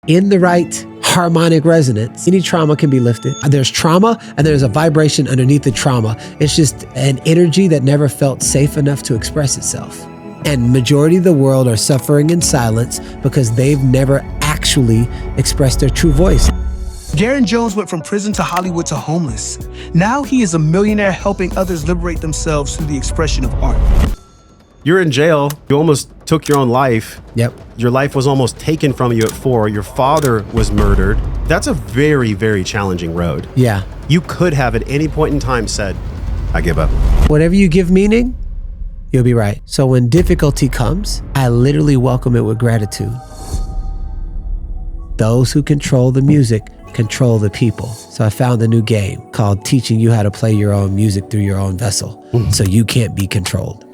in the right harmonic resonance, any trauma can be lifted. There's trauma and there's a vibration underneath the trauma. It's just an energy that never felt safe enough to express itself. And majority of the world are suffering in silence because they've never actually expressed their true voice. Garrain Jones went from prison to Hollywood to homeless. Now he is a millionaire helping others liberate themselves through the expression of art. You're in jail. You almost took your own life. Yep. Your life was almost taken from you at 4. Your father was murdered. That's a very, very challenging road. Yeah. You could have at any point in time said, I give up. Whatever you give meaning, you'll be right. So when difficulty comes, I literally welcome it with gratitude. Those who control the music control the people. So I found a new game called teaching you how to play your own music through your own vessel. So you can't be controlled.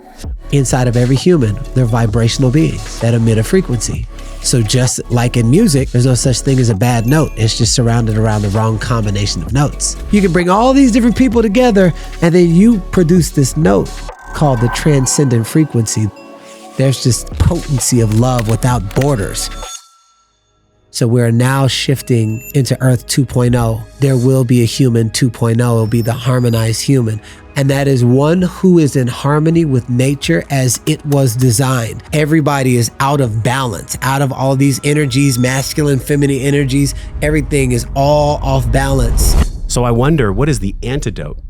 Inside of every human, they're vibrational beings that emit a frequency. So just like in music, there's no such thing as a bad note. It's just surrounded around the wrong combination of notes. You can bring all these different people together and then you produce this note called the transcendent frequency. There's just potency of love without borders. So we're now shifting into Earth 2.0. There will be a human 2.0. It'll be the harmonized human. And that is one who is in harmony with nature as it was designed. Everybody is out of balance, out of all these energies, masculine, feminine energies. Everything is all off balance. So I wonder, what is the antidote?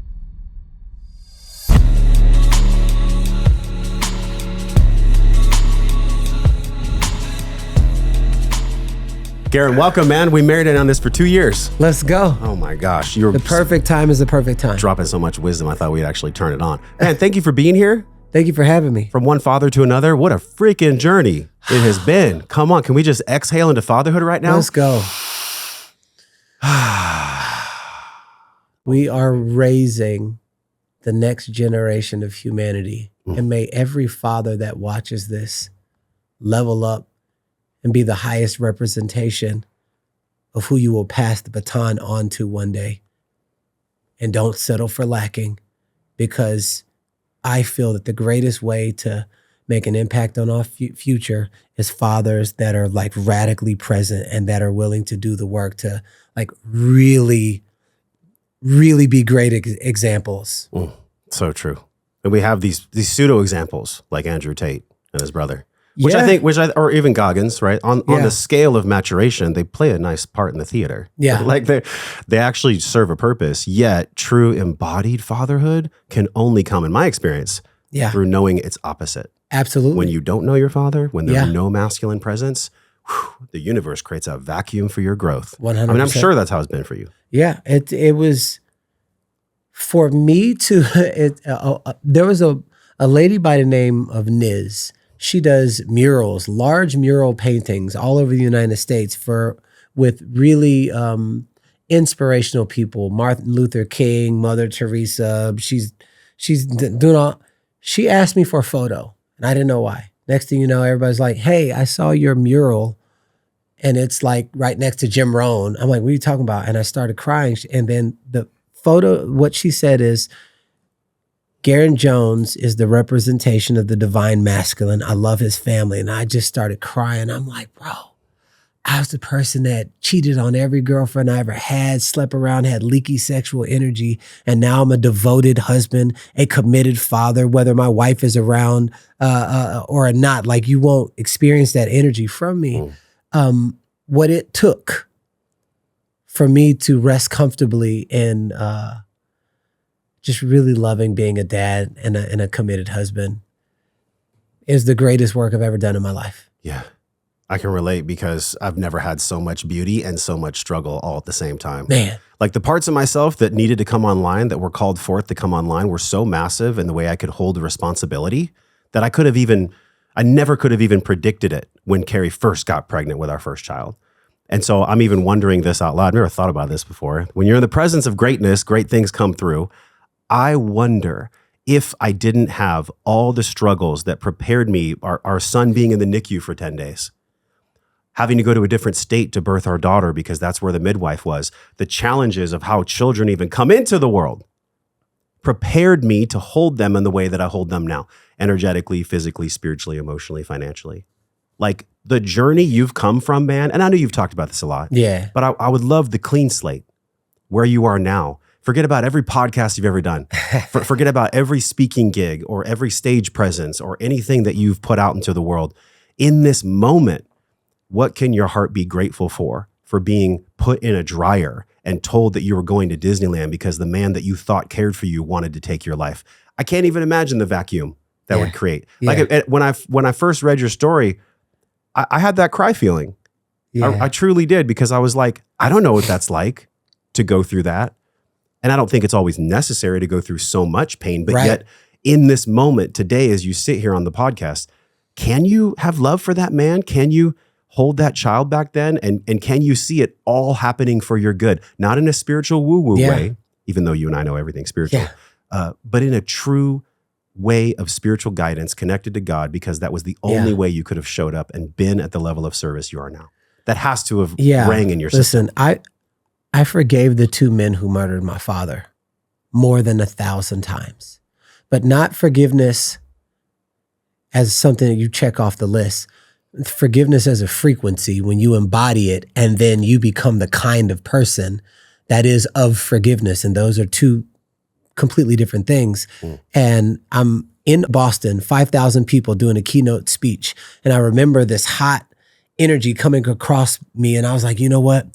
Garrain, welcome, man. We marinated on this for 2 years. Let's go. Oh my gosh. You're The perfect time is the perfect time. dropping so much wisdom. I thought we'd actually turn it on. Man, thank you for being here. Thank you for having me. From one father to another. What a freaking journey it has been. Come on. Can we just exhale into fatherhood right now? Let's go. We are raising the next generation of humanity. And may every father that watches this level up and be the highest representation of who you will pass the baton on to one day. And don't settle for lacking, because I feel that the greatest way to make an impact on our future is fathers that are like radically present and that are willing to do the work to like really be great examples. So true. And we have these pseudo examples like Andrew Tate and his brother. Which Yeah. I think, or even Goggins, right? On the scale of maturation, they play a nice part in the theater. Yeah. Like they actually serve a purpose, yet true embodied fatherhood can only come, in my experience, through knowing its opposite. Absolutely. When you don't know your father, when there's Yeah. no masculine presence, the universe creates a vacuum for your growth. 100%. I mean, I'm sure that's how it's been for you. Yeah, it was for me to, there was a lady by the name of Niz. She does murals, large mural paintings all over the United States with really inspirational people. Martin Luther King, Mother Teresa. She's doing all. She asked me for a photo, and I didn't know why. Next thing you know, everybody's like, "Hey, I saw your mural, and it's like right next to Jim Rohn." I'm like, "What are you talking about?" And I started crying. And then the photo, what she said is, Garrain Jones is the representation of the divine masculine. I love his family. And I just started crying. I'm like, bro, I was the person that cheated on every girlfriend I ever had, slept around, had leaky sexual energy. And now I'm a devoted husband, a committed father, whether my wife is around or not. Like, you won't experience that energy from me. What it took for me to rest comfortably in just really loving being a dad and a committed husband is the greatest work I've ever done in my life. Yeah. I can relate because I've never had so much beauty and so much struggle all at the same time. Man. Like the parts of myself that needed to come online, that were called forth to come online, were so massive in the way I could hold the responsibility that I never could have even predicted it when Carrie first got pregnant with our first child. And so I'm even wondering this out loud. I've never thought about this before. When you're in the presence of greatness, great things come through. I wonder if I didn't have all the struggles that prepared me, our son being in the NICU for 10 days, having to go to a different state to birth our daughter because that's where the midwife was, the challenges of how children even come into the world, prepared me to hold them in the way that I hold them now, energetically, physically, spiritually, emotionally, financially. Like the journey you've come from, man, and I know you've talked about this a lot. Yeah. But I would love the clean slate, where you are now. Forget about every podcast you've ever done. Forget about every speaking gig or every stage presence or anything that you've put out into the world. In this moment, what can your heart be grateful for being put in a dryer and told that you were going to Disneyland because the man that you thought cared for you wanted to take your life? I can't even imagine the vacuum that would create. Like when I first read your story, I had that cry feeling. Yeah. I truly did, because I was like, I don't know what that's like to go through that. And I don't think it's always necessary to go through so much pain, but yet in this moment today, as you sit here on the podcast, can you have love for that man? Can you hold that child back then? And can you see it all happening for your good? Not in a spiritual woo-woo way, even though you and I know everything's spiritual, but in a true way of spiritual guidance connected to God, because that was the only way you could have showed up and been at the level of service you are now. That has to have rang in your system. Listen, I forgave the 2 men who murdered my father more than 1,000 times, but not forgiveness as something that you check off the list. Forgiveness as a frequency, when you embody it and then you become the kind of person that is of forgiveness. And those are 2 completely different things. And I'm in Boston, 5,000 people doing a keynote speech. And I remember this hot energy coming across me. And I was like, you know what?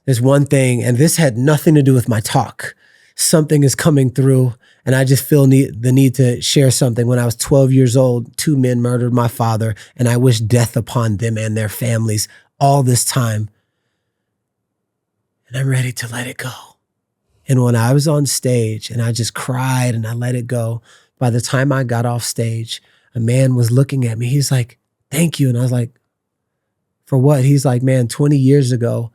There's one thing, and this had nothing to do with my talk. Something is coming through, and I just feel the need to share something. When I was 12 years old, 2 men murdered my father, and I wish death upon them and their families all this time. And I'm ready to let it go. And when I was on stage and I just cried and I let it go, by the time I got off stage, a man was looking at me. He's like, thank you. And I was like, for what? He's like, man, 20 years ago,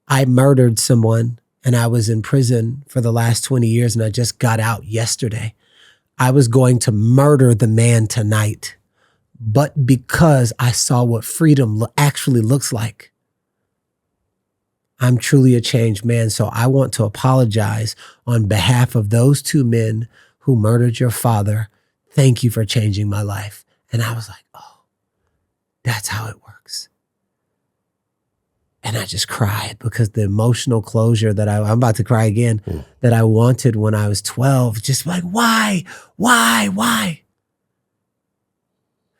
I murdered someone and I was in prison for the last 20 years and I just got out yesterday. I was going to murder the man tonight, but because I saw what freedom actually looks like, I'm truly a changed man. So I want to apologize on behalf of those 2 men who murdered your father. Thank you for changing my life. And I was like, oh, that's how it works. And I just cried because the emotional closure that I'm about to cry again, that I wanted when I was 12, just like, why?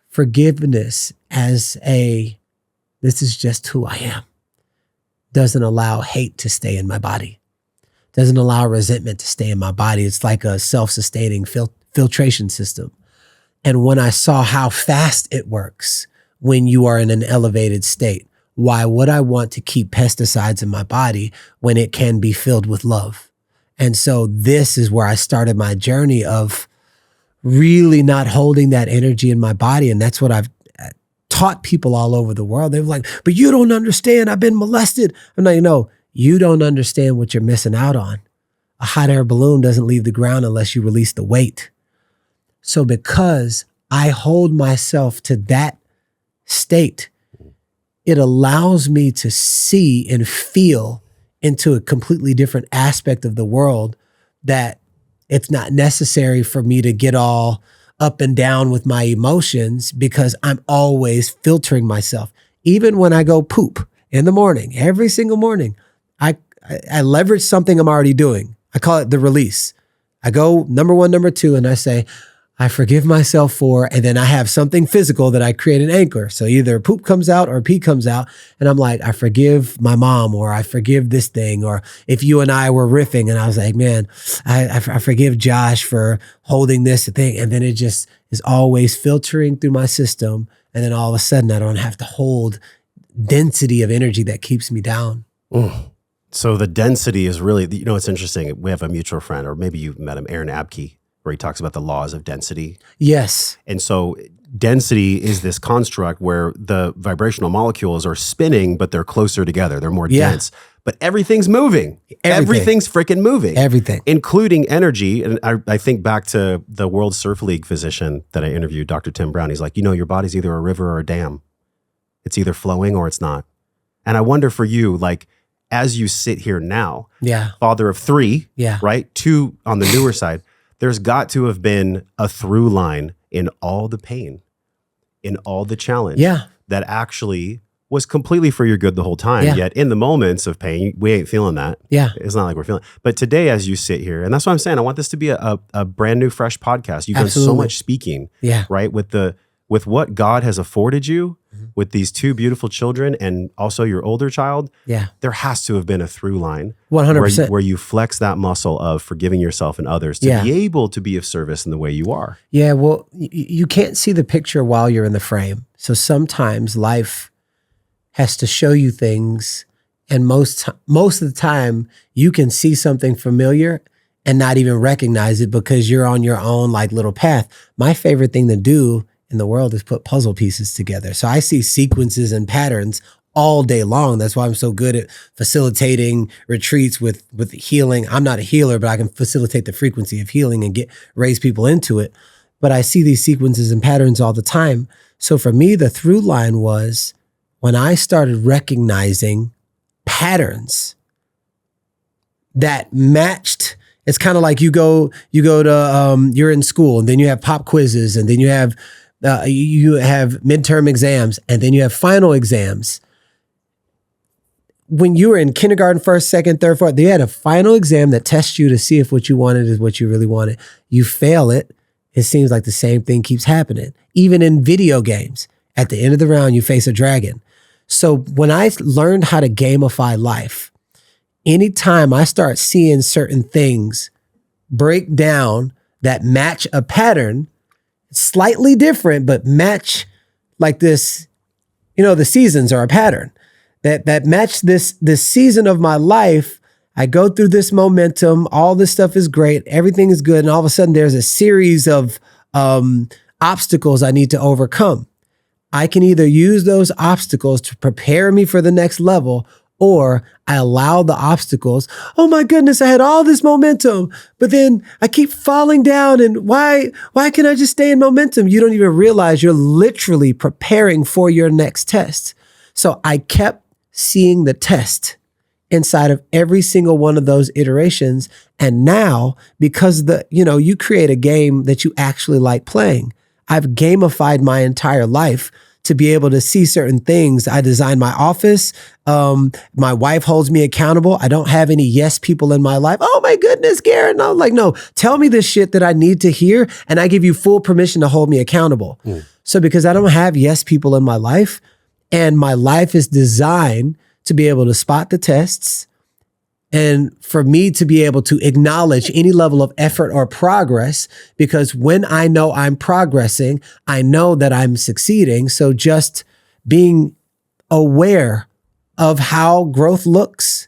Forgiveness as this is just who I am, doesn't allow hate to stay in my body, doesn't allow resentment to stay in my body. It's like a self-sustaining filtration system. And when I saw how fast it works when you are in an elevated state, why would I want to keep pesticides in my body when it can be filled with love? And so this is where I started my journey of really not holding that energy in my body. And that's what I've taught people all over the world. They were like, but you don't understand. I've been molested. I'm like, no, you don't understand what you're missing out on. A hot air balloon doesn't leave the ground unless you release the weight. So because I hold myself to that state, it allows me to see and feel into a completely different aspect of the world, that it's not necessary for me to get all up and down with my emotions because I'm always filtering myself. Even when I go poop in the morning, every single morning, I leverage something I'm already doing. I call it the release. I go number 1, number 2, and I say, I forgive myself for, and then I have something physical that I create an anchor. So either poop comes out or pee comes out. And I'm like, I forgive my mom, or I forgive this thing. Or if you and I were riffing and I was like, man, I forgive Josh for holding this thing. And then it just is always filtering through my system. And then all of a sudden I don't have to hold density of energy that keeps me down. So the density is really, it's interesting. We have a mutual friend, or maybe you've met him, Aaron Abke, where he talks about the laws of density. Yes. And so density is this construct where the vibrational molecules are spinning, but they're closer together. They're more dense. But everything's moving. Everything's freaking moving. Everything. Including energy. And I think back to the World Surf League physician that I interviewed, Dr. Tim Brown. He's like, your body's either a river or a dam. It's either flowing or it's not. And I wonder for you, like, as you sit here now, father of 3, right? 2 on the newer side, there's got to have been a through line in all the pain, in all the challenge. Yeah. that actually was completely for your good the whole time. Yeah. Yet in the moments of pain, we ain't feeling that. Yeah. It's not like we're feeling. But today, as you sit here, and that's what I'm saying, I want this to be a brand new, fresh podcast. You've done so Absolutely. much speaking, Yeah. right? With what God has afforded you, with these two beautiful children, and also your older child. Yeah. There has to have been a through line 100%. where you flex that muscle of forgiving yourself and others to Yeah. be able to be of service in the way you are. Yeah. Well, you can't see the picture while you're in the frame. So sometimes life has to show you things, and most of the time you can see something familiar and not even recognize it because you're on your own like little path. My favorite thing to do in the world is put puzzle pieces together. So I see sequences and patterns all day long. That's why I'm so good at facilitating retreats with healing. I'm not a healer, but I can facilitate the frequency of healing and raise people into it. But I see these sequences and patterns all the time. So for me, the through line was when I started recognizing patterns that matched. It's kind of like you go to you're in school, and then you have pop quizzes, and then you have midterm exams, and then you have final exams. When you were in kindergarten, first, second, third, fourth, they had a final exam that tests you to see if what you wanted is what you really wanted. You fail it, it seems like the same thing keeps happening. Even in video games, at the end of the round, you face a dragon. So when I learned how to gamify life, anytime I start seeing certain things break down that match a pattern, slightly different, but match like this, the seasons are a pattern that match this season of my life. I go through this momentum, all this stuff is great, everything is good, and all of a sudden there's a series of obstacles I need to overcome. I can either use those obstacles to prepare me for the next level, or I allow the obstacles. Oh my goodness, I had all this momentum, but then I keep falling down, and why can't I just stay in momentum? You don't even realize you're literally preparing for your next test. So I kept seeing the test inside of every single one of those iterations. And now, because you create a game that you actually like playing, I've gamified my entire life to be able to see certain things. I designed my office. My wife holds me accountable. I don't have any yes people in my life. Oh my goodness, Garrain. I'm like, no, tell me the shit that I need to hear, and I give you full permission to hold me accountable. So because I don't have yes people in my life, and my life is designed to be able to spot the tests, and for me to be able to acknowledge any level of effort or progress, because when I know I'm progressing, I know that I'm succeeding. So just being aware of how growth looks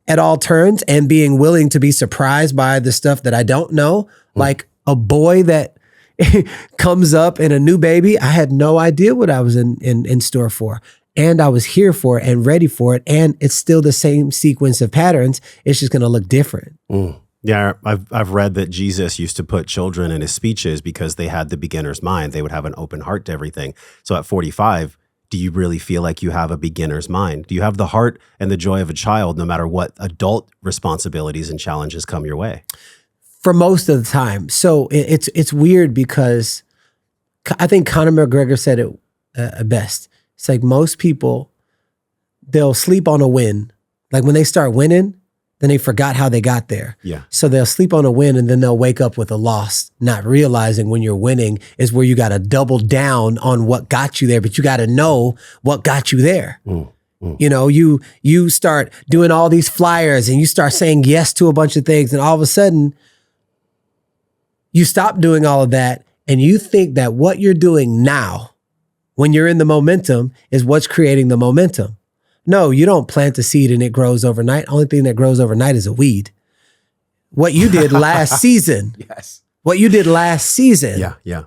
at all turns, and being willing to be surprised by the stuff that I don't know, like a boy that comes up in a new baby. I had no idea what I was in store for. And I was here for it and ready for it. And it's still the same sequence of patterns. It's just going to look different. Yeah, I've read that Jesus used to put children in his speeches because they had the beginner's mind. They would have an open heart to everything. So at 45, do you really feel like you have a beginner's mind? Do you have the heart and the joy of a child no matter what adult responsibilities and challenges come your way? For most of the time. So it's weird because I think Conor McGregor said it best. It's like most people, they'll sleep on a win. Like when they start winning, then they forgot how they got there. Yeah. So they'll sleep on a win, and then they'll wake up with a loss, not realizing when you're winning is where you got to double down on what got you there, but you got to know what got you there. You start doing all these flyers, and you start saying yes to a bunch of things, and all of a sudden you stop doing all of that, and you think that what you're doing now, when you're in the momentum, is what's creating the momentum. No, you don't plant a seed and it grows overnight. Only thing that grows overnight is a weed. What you did last season. Yes. What you did last season. Yeah.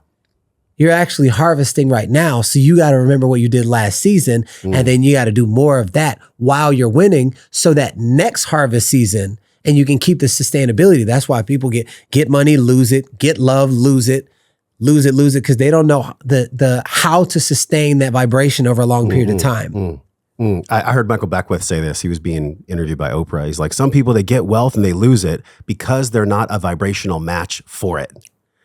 You're actually harvesting right now. So you got to remember what you did last season. And then you got to do more of that while you're winning, so that next harvest season, and you can keep the sustainability. That's why people get money, lose it, get love, lose it, because they don't know the how to sustain that vibration over a long period of time. I heard Michael Beckwith say this. He was being interviewed by Oprah. He's like, some people, they get wealth and they lose it because they're not a vibrational match for it.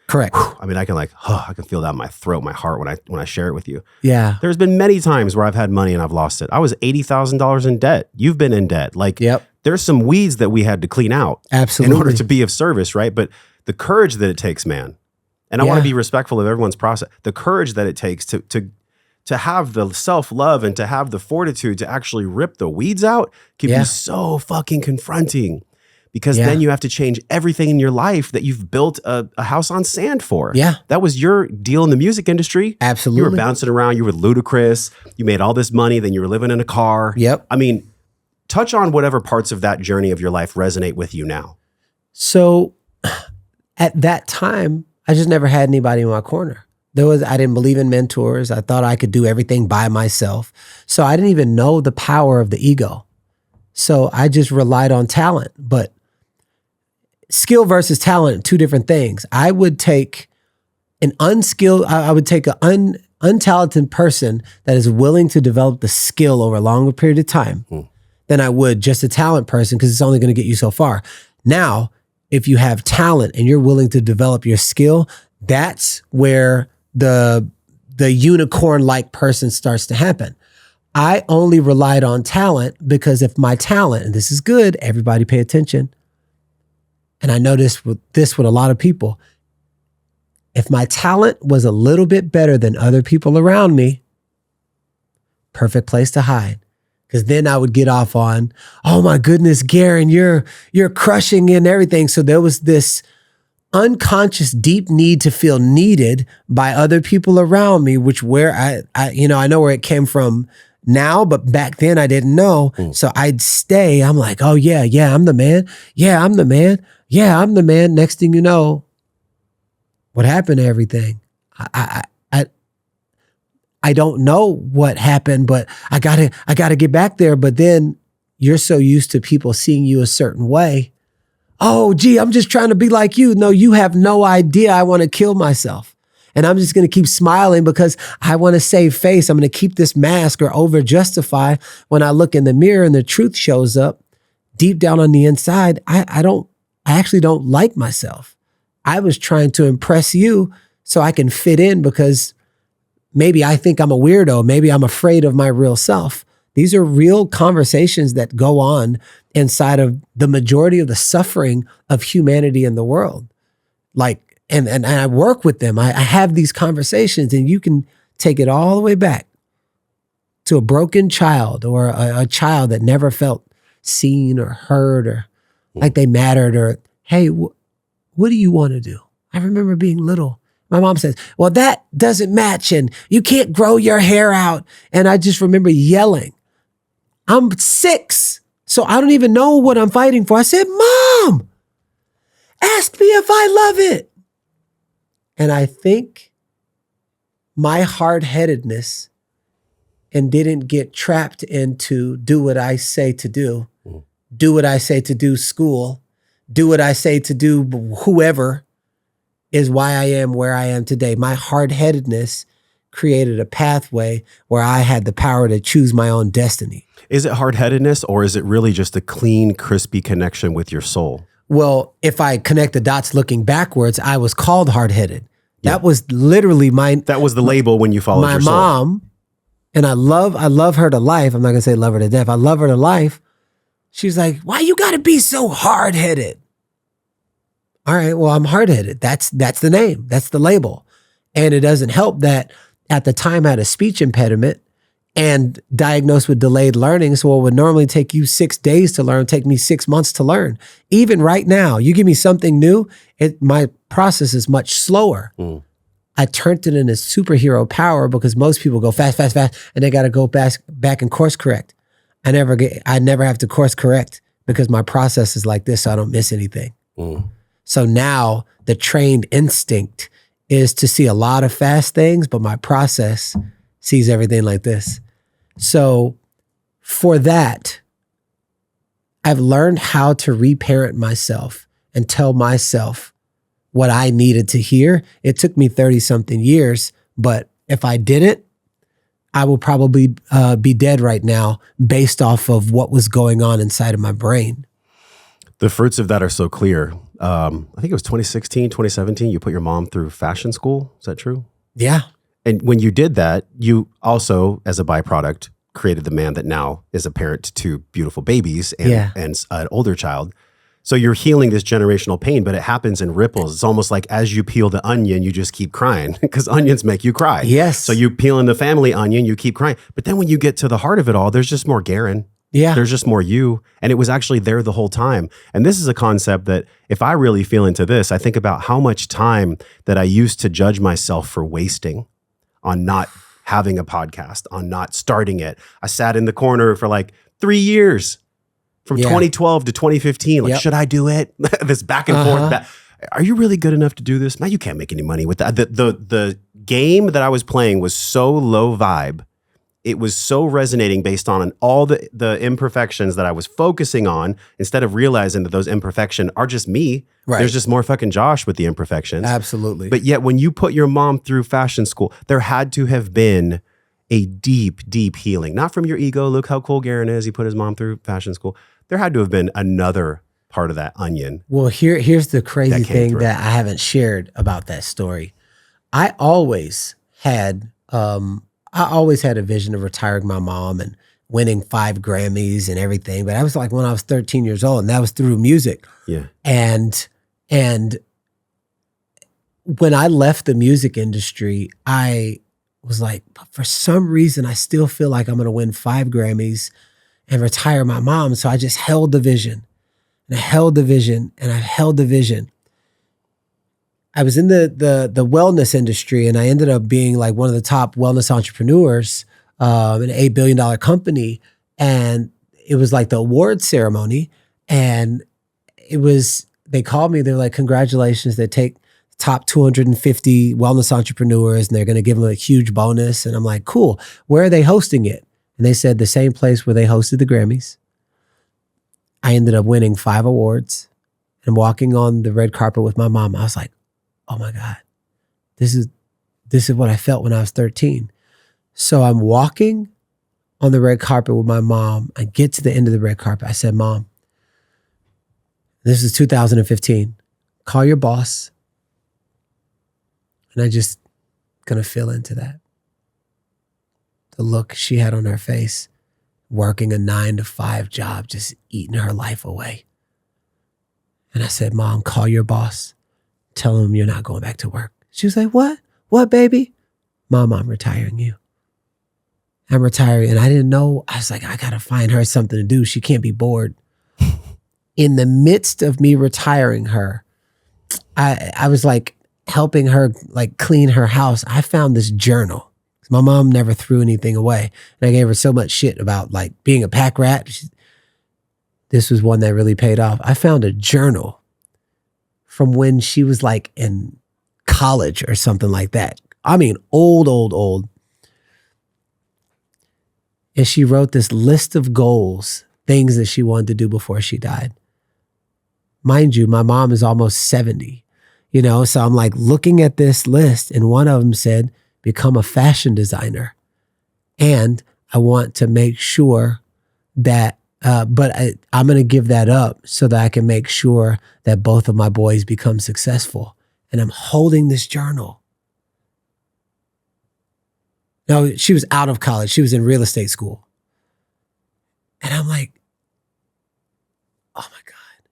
Correct. I mean, I can I can feel that in my throat, my heart when I share it with you. Yeah. There's been many times where I've had money and I've lost it. I was $80,000 in debt. You've been in debt. Yep. There's some weeds that we had to clean out Absolutely. in order to be of service, right? But the courage that it takes, man, and I want to be respectful of everyone's process, the courage that it takes to have the self-love and to have the fortitude to actually rip the weeds out can be so fucking confronting, because then you have to change everything in your life that you've built a house on sand for. Yeah. That was your deal in the music industry. Absolutely. You were bouncing around. You were ludicrous. You made all this money. Then you were living in a car. Yep. I mean, touch on whatever parts of that journey of your life resonate with you now. So at that time, I just never had anybody in my corner. I didn't believe in mentors. I thought I could do everything by myself. So I didn't even know the power of the ego. So I just relied on talent. But skill versus talent, two different things. I would take an untalented person that is willing to develop the skill over a longer period of time than I would just a talent person, because it's only going to get you so far. Now, if you have talent and you're willing to develop your skill, that's where the unicorn-like person starts to happen. I only relied on talent because if my talent, and this is good, everybody pay attention. And I noticed with a lot of people, if my talent was a little bit better than other people around me, perfect place to hide. Because then I would get off on, oh my goodness, Garrain, you're crushing in everything. So there was this unconscious deep need to feel needed by other people around me, which I know where it came from now, but back then I didn't know. So I'd stay. I'm like, oh yeah, I'm the man. Yeah, I'm the man. Yeah, I'm the man. Next thing you know, what happened to everything? I don't know what happened, but I gotta get back there. But then you're so used to people seeing you a certain way. Oh, gee, I'm just trying to be like you. No, you have no idea. I want to kill myself. And I'm just going to keep smiling because I want to save face. I'm going to keep this mask or over justify. When I look in the mirror and the truth shows up deep down on the inside, I actually don't like myself. I was trying to impress you so I can fit in because maybe I think I'm a weirdo. Maybe I'm afraid of my real self. These are real conversations that go on inside of the majority of the suffering of humanity in the world. And I work with them. I have these conversations, and you can take it all the way back to a broken child or a child that never felt seen or heard or like they mattered, or, hey, what do you want to do? I remember being little. My mom says, well, that doesn't match and you can't grow your hair out. And I just remember yelling. I'm 6, so I don't even know what I'm fighting for. I said, Mom, ask me if I love it. And I think my hard-headedness and didn't get trapped into do what I say to do what I say to do school, do what I say to do whoever, is why I am where I am today. My hard-headedness created a pathway where I had the power to choose my own destiny. Is it hard-headedness, or is it really just a clean, crispy connection with your soul? Well, if I connect the dots looking backwards, I was called hard-headed. Yeah. That was literally that was the label when you followed your soul. My mom, and I love her to life. I'm not going to say love her to death. I love her to life. She's like, why you got to be so hard-headed? All right, well, I'm hard-headed. That's the name. That's the label. And it doesn't help that at the time I had a speech impediment and diagnosed with delayed learning. So what would normally take you 6 days to learn, take me 6 months to learn. Even right now, you give me something new, my process is much slower. I turned it into superhero power because most people go fast, and they got to go back and course correct. I never have to course correct because my process is like this, so I don't miss anything. So now the trained instinct is to see a lot of fast things, but my process sees everything like this. So for that, I've learned how to reparent myself and tell myself what I needed to hear. It took me 30-something years, but if I didn't, I will probably be dead right now based off of what was going on inside of my brain. The fruits of that are so clear. I think it was 2016, 2017, you put your mom through fashion school. Is that true? Yeah. And when you did that, you also, as a byproduct, created the man that now is a parent to two beautiful babies and an older child. So you're healing this generational pain, but it happens in ripples. It's almost like as you peel the onion, you just keep crying because onions make you cry. Yes. So you peeling the family onion, you keep crying. But then when you get to the heart of it all, there's just more Garrain. Yeah. There's just more you. And it was actually there the whole time. And this is a concept that if I really feel into this, I think about how much time that I used to judge myself for wasting on not having a podcast, on not starting it. I sat in the corner for like 3 years from 2012 to 2015. Like, should I do it? This back and forth. Are you really good enough to do this? Man, you can't make any money with that. The game that I was playing was so low vibe. It was so resonating based on all the imperfections that I was focusing on instead of realizing that those imperfections are just me. Right. There's just more fucking Josh with the imperfections. Absolutely. But yet when you put your mom through fashion school, there had to have been a deep, deep healing. Not from your ego. Look how cool Garrain is. He put his mom through fashion school. There had to have been another part of that onion. Well, here's the crazy thing that I haven't shared about that story. I always had a vision of retiring my mom and winning 5 Grammys and everything. But I was like when I was 13 years old, and that was through music. Yeah. And when I left the music industry, I was like, for some reason, I still feel like I'm going to win 5 Grammys and retire my mom. So I just held the vision, and I held the vision, and I held the vision. I was in the wellness industry, and I ended up being like one of the top wellness entrepreneurs in an $8 billion company. And it was like the awards ceremony. And they called me, they were like, congratulations, they take top 250 wellness entrepreneurs and they're going to give them a huge bonus. And I'm like, cool, where are they hosting it? And they said the same place where they hosted the Grammys. I ended up winning 5 awards and walking on the red carpet with my mom. I was like, oh my God, this is what I felt when I was 13. So I'm walking on the red carpet with my mom. I get to the end of the red carpet. I said, Mom, this is 2015. Call your boss. And I just gonna feel into that. The look she had on her face, working a 9-to-5 job, just eating her life away. And I said, Mom, call your boss. Tell him you're not going back to work. She was like, what? What, baby? Mom, I'm retiring you. I'm retiring. And I didn't know. I was like, I got to find her something to do. She can't be bored. In the midst of me retiring her, I was like helping her like clean her house. I found this journal. My mom never threw anything away. And I gave her so much shit about like being a pack rat. This was one that really paid off. I found a journal from when she was like in college or something like that. I mean, old. And she wrote this list of goals, things that she wanted to do before she died. Mind you, my mom is almost 70, so I'm like looking at this list, and one of them said, become a fashion designer. And I want to make sure that but I'm going to give that up so that I can make sure that both of my boys become successful. And I'm holding this journal. Now, she was out of college. She was in real estate school. And I'm like, oh my God,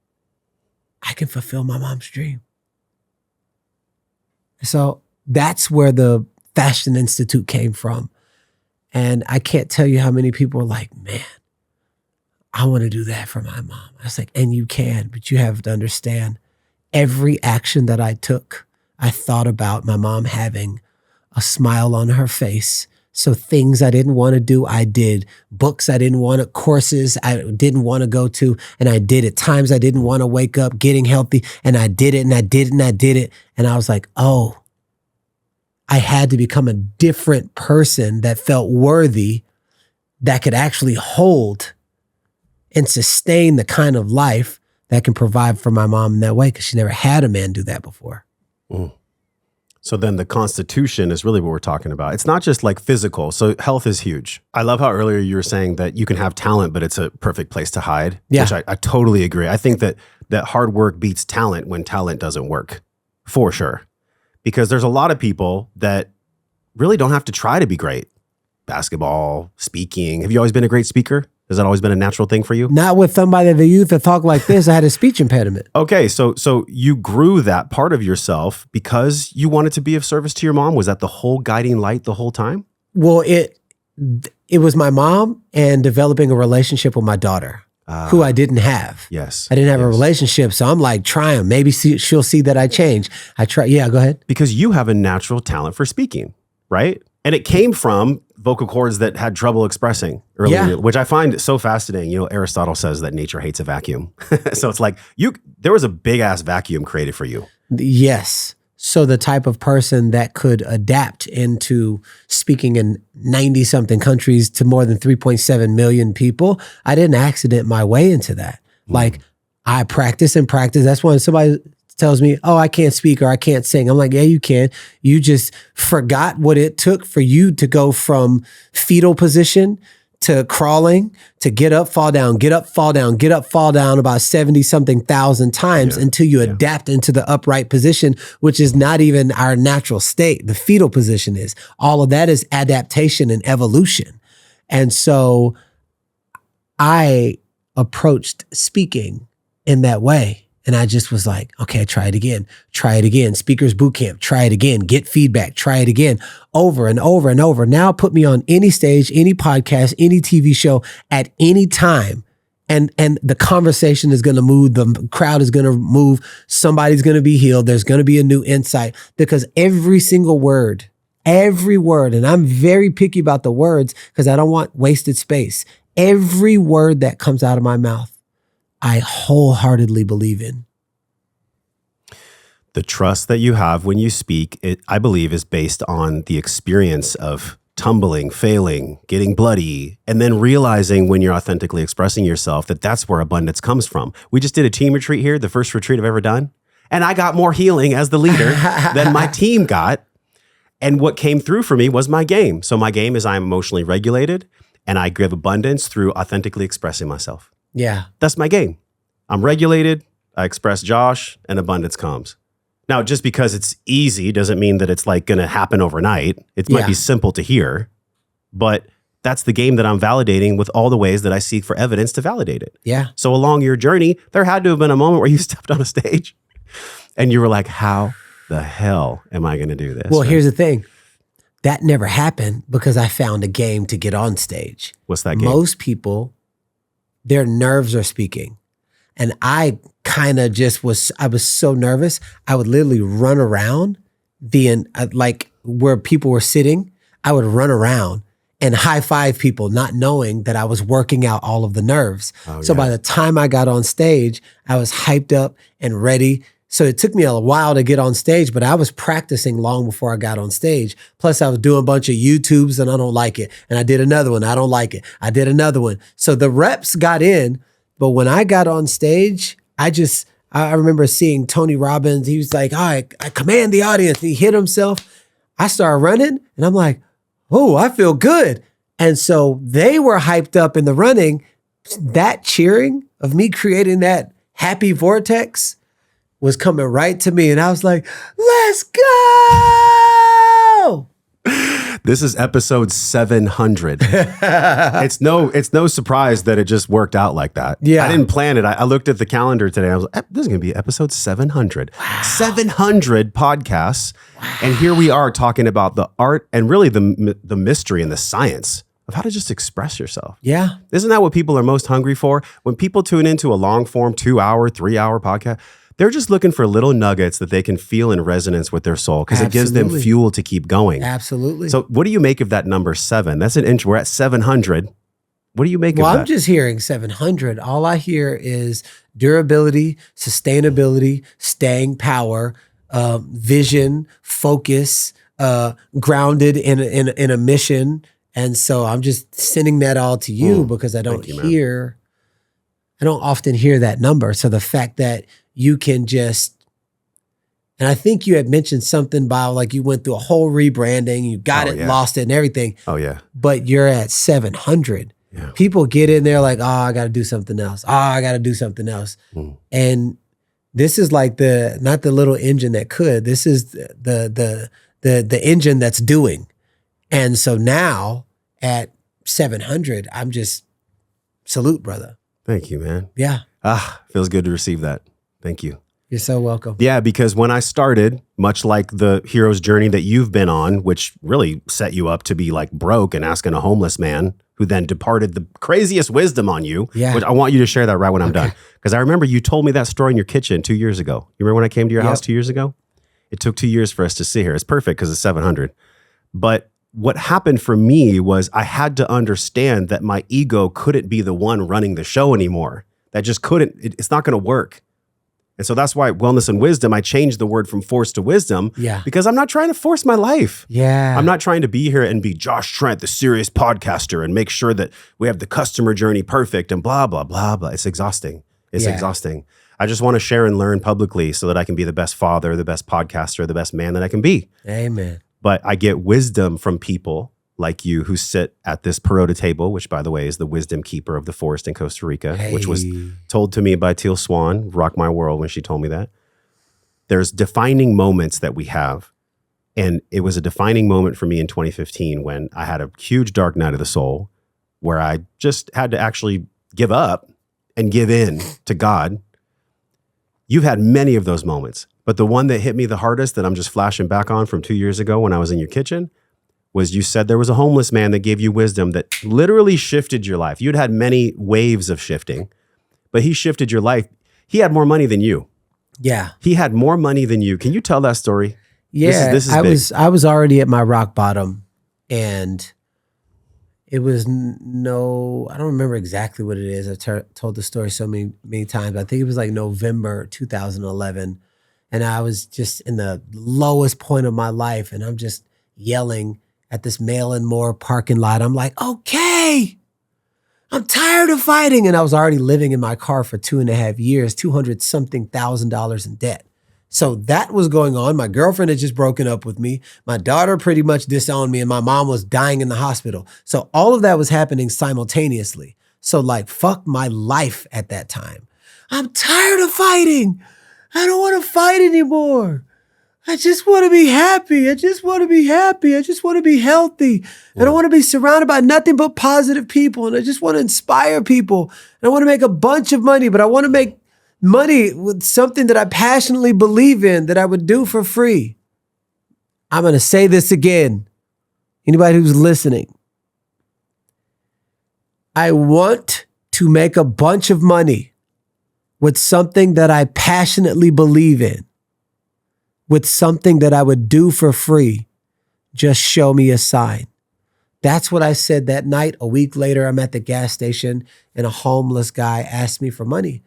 I can fulfill my mom's dream. So that's where the Fashion Institute came from. And I can't tell you how many people are like, man, I want to do that for my mom. I was like, and you can, but you have to understand every action that I took, I thought about my mom having a smile on her face. So things I didn't want to do, I did. Books I didn't want to, courses I didn't want to go to, and I did it. Times I didn't want to wake up, getting healthy, and I did it, and I did it, and I did it. And I was like, oh, I had to become a different person that felt worthy, that could actually hold and sustain the kind of life that can provide for my mom in that way, because she never had a man do that before. Mm. So then the Constitution is really what we're talking about. It's not just like physical. So health is huge. I love how earlier you were saying that you can have talent, but it's a perfect place to hide, which I totally agree. I think that that hard work beats talent when talent doesn't work, for sure. Because there's a lot of people that really don't have to try to be great. Basketball, speaking. Have you always been a great speaker? Has that always been a natural thing for you? Not with somebody that used to talk like this. I had a speech impediment. Okay, so you grew that part of yourself because you wanted to be of service to your mom? Was that the whole guiding light the whole time? Well, it was my mom and developing a relationship with my daughter, who I didn't have. Yes. I didn't have a relationship, so I'm like, trying. Maybe she'll see that I change. I try. Yeah, go ahead. Because you have a natural talent for speaking, right? And it came from vocal cords that had trouble expressing earlier, which I find so fascinating. You know, Aristotle says that nature hates a vacuum. So it's like there was a big ass vacuum created for you. Yes. So the type of person that could adapt into speaking in 90 something countries to more than 3.7 million people, I didn't accident my way into that. Like I practice and practice. That's when somebody tells me, oh, I can't speak or I can't sing. I'm like, yeah, you can. You just forgot what it took for you to go from fetal position to crawling, to get up, fall down, get up, fall down, get up, fall down about 70 something thousand times until you adapt into the upright position, which is not even our natural state. The fetal position is. All of that is adaptation and evolution. And so I approached speaking in that way. And I just was like, okay, try it again. Speakers boot camp, try it again. Get feedback, try it again. Over and over and over. Now put me on any stage, any podcast, any TV show at any time. And the conversation is going to move. The crowd is going to move. Somebody's going to be healed. There's going to be a new insight because every single word, and I'm very picky about the words because I don't want wasted space. Every word that comes out of my mouth, I wholeheartedly believe in. The trust that you have when you speak, I believe, is based on the experience of tumbling, failing, getting bloody, and then realizing when you're authentically expressing yourself that that's where abundance comes from. We just did a team retreat here, the first retreat I've ever done, and I got more healing as the leader than my team got. And what came through for me was my game. So my game is I'm emotionally regulated, and I give abundance through authentically expressing myself. Yeah. That's my game. I'm regulated. I express Josh and abundance comes. Now, just because it's easy doesn't mean that it's like going to happen overnight. It might be simple to hear, but that's the game that I'm validating with all the ways that I seek for evidence to validate it. Yeah. So along your journey, there had to have been a moment where you stepped on a stage and you were like, how the hell am I going to do this? Well, here's the thing. That never happened because I found a game to get on stage. What's that game? Most people, their nerves are speaking. And I kind of I was so nervous. I would literally run around like where people were sitting. I would run around and high five people, not knowing that I was working out all of the nerves. So by the time I got on stage, I was hyped up and ready. So it took me a while to get on stage, but I was practicing long before I got on stage. Plus I was doing a bunch of YouTubes and I don't like it. And I did another one. I don't like it. I did another one. So the reps got in, but when I got on stage, I remember seeing Tony Robbins. He was like, I command the audience. He hit himself. I started running and I'm like, oh, I feel good. And so they were hyped up in the running. That cheering of me creating that happy vortex was coming right to me. And I was like, let's go. This is episode 700. It's no surprise that it just worked out like that. Yeah. I didn't plan it. I looked at the calendar today. I was like, this is going to be episode 700. Wow. 700 podcasts. Wow. And here we are talking about the art and really the mystery and the science of how to just express yourself. Yeah. Isn't that what people are most hungry for? When people tune into a long form 2-hour, 3-hour podcast, they're just looking for little nuggets that they can feel in resonance with their soul because it gives them fuel to keep going. Absolutely. So what do you make of that number 7? That's an inch. We're at 700. What do you make of that? Well, I'm just hearing 700. All I hear is durability, sustainability, staying power, vision, focus, grounded in a mission. And so I'm just sending that all to you because I don't often hear that number. So the fact that you can just, and I think you had mentioned something about like you went through a whole rebranding, you got lost it and everything. Oh yeah. But you're at 700. Yeah. People get in there like, oh, I got to do something else. Oh, I got to do something else. And This is like not the little engine that could. This is the engine that's doing. And so now at 700, I'm just salute, brother. Thank you, man. Yeah. Feels good to receive that. Thank you. You're so welcome. Yeah, because when I started, much like the hero's journey that you've been on, which really set you up to be like broke and asking a homeless man who then departed the craziest wisdom on you, which I want you to share that right when I'm done. Because I remember you told me that story in your kitchen 2 years ago. You remember when I came to your house 2 years ago? It took 2 years for us to sit here. It's perfect because it's 700. But what happened for me was I had to understand that my ego couldn't be the one running the show anymore. That just couldn't, it's not going to work. And so that's why wellness and wisdom, I changed the word from force to wisdom because I'm not trying to force my life. Yeah. I'm not trying to be here and be Josh Trent, the serious podcaster, and make sure that we have the customer journey perfect and blah, blah, blah, blah. It's exhausting. It's exhausting. I just want to share and learn publicly so that I can be the best father, the best podcaster, the best man that I can be. Amen. But I get wisdom from people like you who sit at this Perota table, which, by the way, is the wisdom keeper of the forest in Costa Rica, which was told to me by Teal Swan, rocked my world when she told me that. There's defining moments that we have. And it was a defining moment for me in 2015 when I had a huge dark night of the soul where I just had to actually give up and give in to God. You've had many of those moments, but the one that hit me the hardest that I'm just flashing back on from 2 years ago when I was in your kitchen was you said there was a homeless man that gave you wisdom that literally shifted your life. You'd had many waves of shifting, but he shifted your life. He had more money than you. Yeah. He had more money than you. Can you tell that story? Yeah. This is I was already at my rock bottom, and it was I don't remember exactly what it is. I've told the story so many times. I think it was like November 2011. And I was just in the lowest point of my life. And I'm just yelling at this Mail and More parking lot. I'm like, okay, I'm tired of fighting. And I was already living in my car for 2.5 years, $200-something thousand in debt. So that was going on. My girlfriend had just broken up with me. My daughter pretty much disowned me, and my mom was dying in the hospital. So all of that was happening simultaneously. So like, fuck my life at that time. I'm tired of fighting. I don't want to fight anymore. I just want to be happy. I just want to be happy. I just want to be healthy. I don't want to be surrounded by nothing but positive people. And I just want to inspire people. And I want to make a bunch of money, but I want to make money with something that I passionately believe in that I would do for free. I'm going to say this again. Anybody who's listening, I want to make a bunch of money with something that I passionately believe in, with something that I would do for free. Just show me a sign. That's what I said that night. A week later, I'm at the gas station and a homeless guy asked me for money.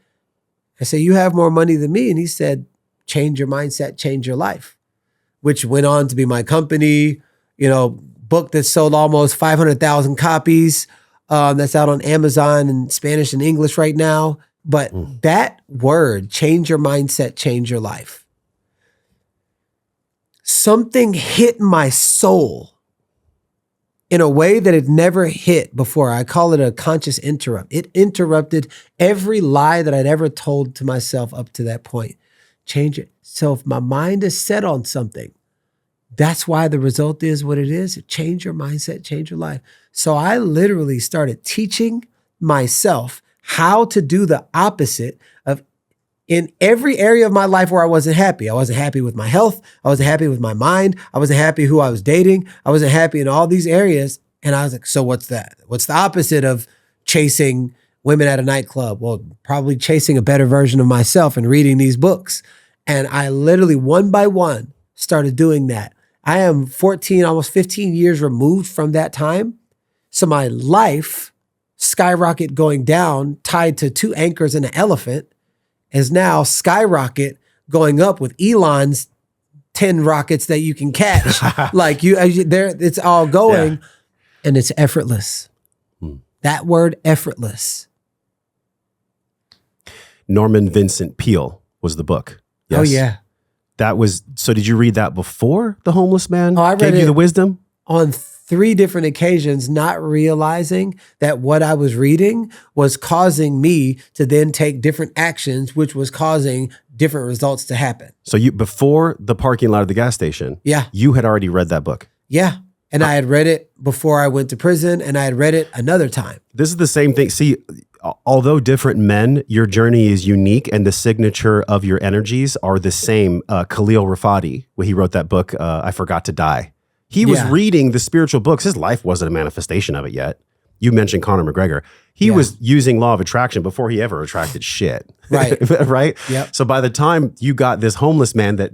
I said, you have more money than me. And he said, change your mindset, change your life, which went on to be my company, book that sold almost 500,000 copies. That's out on Amazon in Spanish and English right now. But that word, change your mindset, change your life. Something hit my soul in a way that it never hit before. I call it a conscious interrupt. It interrupted every lie that I'd ever told to myself up to that point. Change it. So if my mind is set on something, that's why the result is what it is. Change your mindset, change your life. So I literally started teaching myself how to do the opposite of in every area of my life where I wasn't happy. I wasn't happy with my health. I wasn't happy with my mind. I wasn't happy who I was dating. I wasn't happy in all these areas. And I was like, so what's that? What's the opposite of chasing women at a nightclub? Well, probably chasing a better version of myself and reading these books. And I literally one by one started doing that. I am 14, almost 15 years removed from that time. So my life skyrocket going down, tied to 2 anchors and an elephant, is now skyrocket going up with Elon's 10 rockets that you can catch. Like it's all going, and it's effortless. That word, effortless. Norman Vincent Peale was the book. Yes? Oh yeah. That was, so did you read that before The Homeless Man I read gave you it. the wisdom? on 3 different occasions, not realizing that what I was reading was causing me to then take different actions, which was causing different results to happen. So you, before the parking lot of the gas station, Yeah. you had already read that book. Yeah. And I had read it before I went to prison, and I had read it another time. This is the same thing. See, although different men, your journey is unique and the signature of your energies are the same. Khalil Rafati, when he wrote that book, I Forgot to Die. He was reading the spiritual books. His life wasn't a manifestation of it yet. You mentioned Conor McGregor. He was using law of attraction before he ever attracted shit. Right. Right? Yep. So by the time you got this homeless man that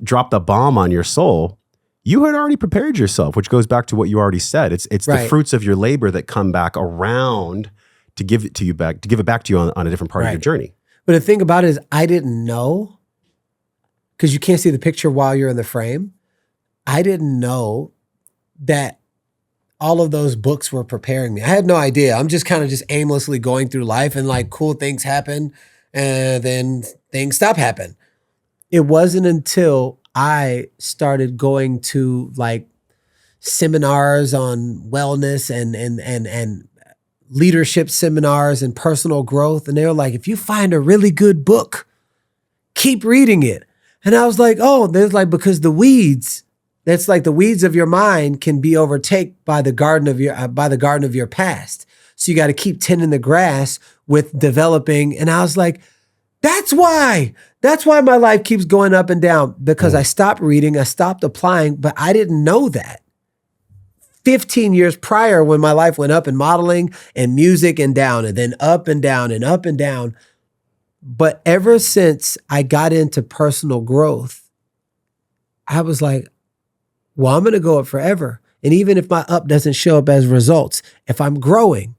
dropped a bomb on your soul, you had already prepared yourself, which goes back to what you already said. It's the fruits of your labor that come back around to give it to you back, to give it back to you on a different part of your journey. But the thing about it is I didn't know, because you can't see the picture while you're in the frame. I didn't know that all of those books were preparing me. I had no idea. I'm just kind of just aimlessly going through life, and like cool things happen and then things stop happening. It wasn't until I started going to like seminars on wellness and leadership seminars and personal growth. And they were like, if you find a really good book, keep reading it. And I was like, oh, there's like, because the weeds, that's like the weeds of your mind can be overtaken by the garden of your past. So you got to keep tending the grass with developing. And I was like, that's why my life keeps going up and down, because I stopped reading, I stopped applying, but I didn't know that. 15 years prior, when my life went up in modeling and music and down, and then up and down and up and down. But ever since I got into personal growth, I was like, well, I'm going to go up forever. And even if my up doesn't show up as results, if I'm growing,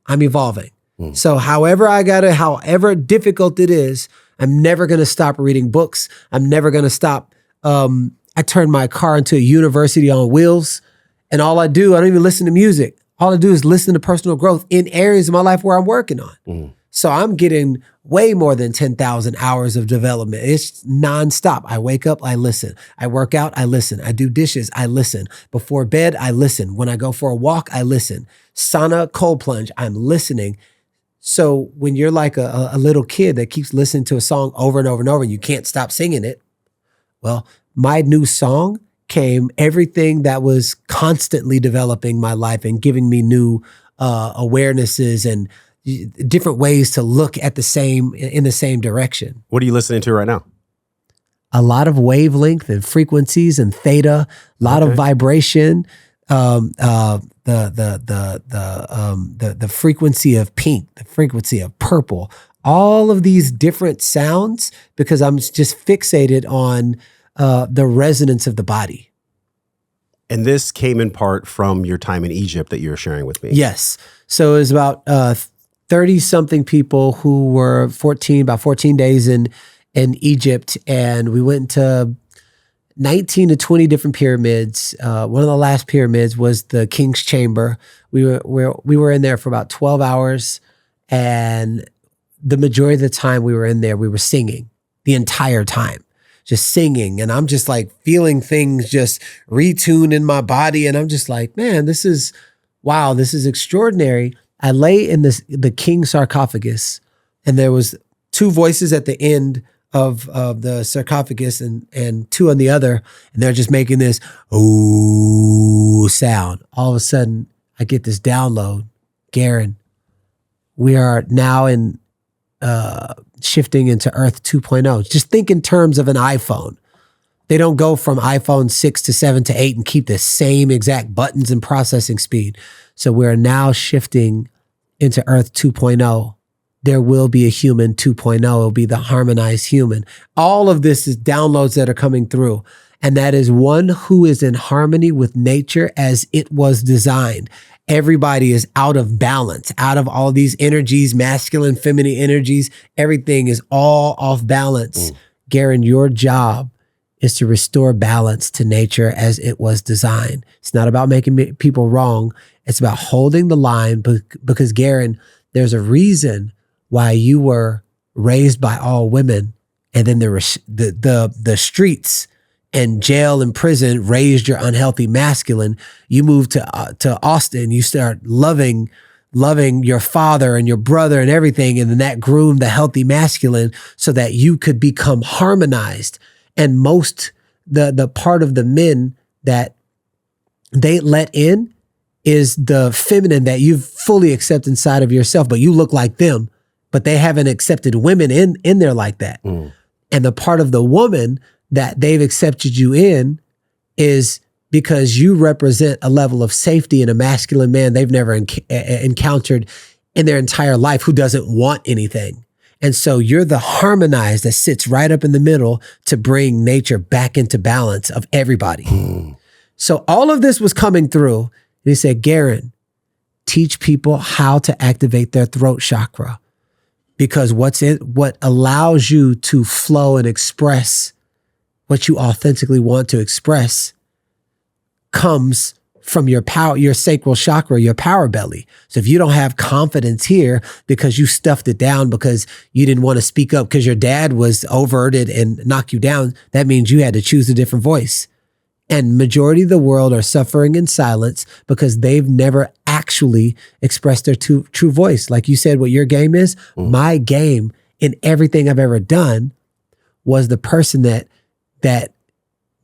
I'm evolving. So however difficult it is, I'm never going to stop reading books. I'm never going to stop. I turned my car into a university on wheels. And all I don't even listen to music. All I do is listen to personal growth in areas of my life where I'm working on. So I'm getting way more than 10,000 hours of development. It's nonstop. I wake up, I listen. I work out, I listen. I do dishes, I listen. Before bed, I listen. When I go for a walk, I listen. Sauna, cold plunge, I'm listening. So when you're like a little kid that keeps listening to a song over and over and over and you can't stop singing it, well, my new song came everything that was constantly developing my life and giving me new awarenesses and different ways to look at in the same direction. What are you listening to right now? A lot of wavelength and frequencies and theta, a lot of vibration, the frequency of pink, the frequency of purple, all of these different sounds, because I'm just fixated on the resonance of the body. And this came in part from your time in Egypt that you were sharing with me. Yes. So it was about 30 something people who were about 14 days in Egypt. And we went to 19 to 20 different pyramids. One of the last pyramids was the King's Chamber. We were in there for about 12 hours. And the majority of the time we were in there, we were singing the entire time. Just singing, and I'm just like feeling things just retune in my body, and I'm just like, man, this is extraordinary. I lay in the king's sarcophagus, and there was 2 voices at the end of the sarcophagus and 2 on the other, and they're just making this ooh sound. All of a sudden, I get this download. Garrain, we are now in shifting into Earth 2.0. Just think in terms of an iPhone. They don't go from iPhone 6 to 7 to 8 and keep the same exact buttons and processing speed. So we're now shifting into Earth 2.0. There will be a human 2.0. It'll be the harmonized human. All of this is downloads that are coming through. And that is one who is in harmony with nature as it was designed. Everybody is out of balance, out of all these energies, masculine, feminine energies. Everything is all off balance. Garrain, your job is to restore balance to nature as it was designed. It's not about making people wrong. It's about holding the line, because Garrain, there's a reason why you were raised by all women, and then there were the streets and jail and prison raised your unhealthy masculine. You move to Austin. You start loving your father and your brother and everything. And then that groomed the healthy masculine so that you could become harmonized. And the part of the men that they let in is the feminine that you've fully accepted inside of yourself, but you look like them, but they haven't accepted women in there like that. And the part of the woman that they've accepted you in is because you represent a level of safety in a masculine man they've never encountered in their entire life, who doesn't want anything. And so you're the harmonized that sits right up in the middle to bring nature back into balance of everybody. So all of this was coming through. And he said, Garrain, teach people how to activate their throat chakra, because what allows you to flow and express what you authentically want to express comes from your power, your sacral chakra, your power belly. So if you don't have confidence here because you stuffed it down because you didn't want to speak up because your dad was overted and knocked you down, that means you had to choose a different voice. And majority of the world are suffering in silence because they've never actually expressed their true voice. Like you said, what your game is, my game in everything I've ever done was the person that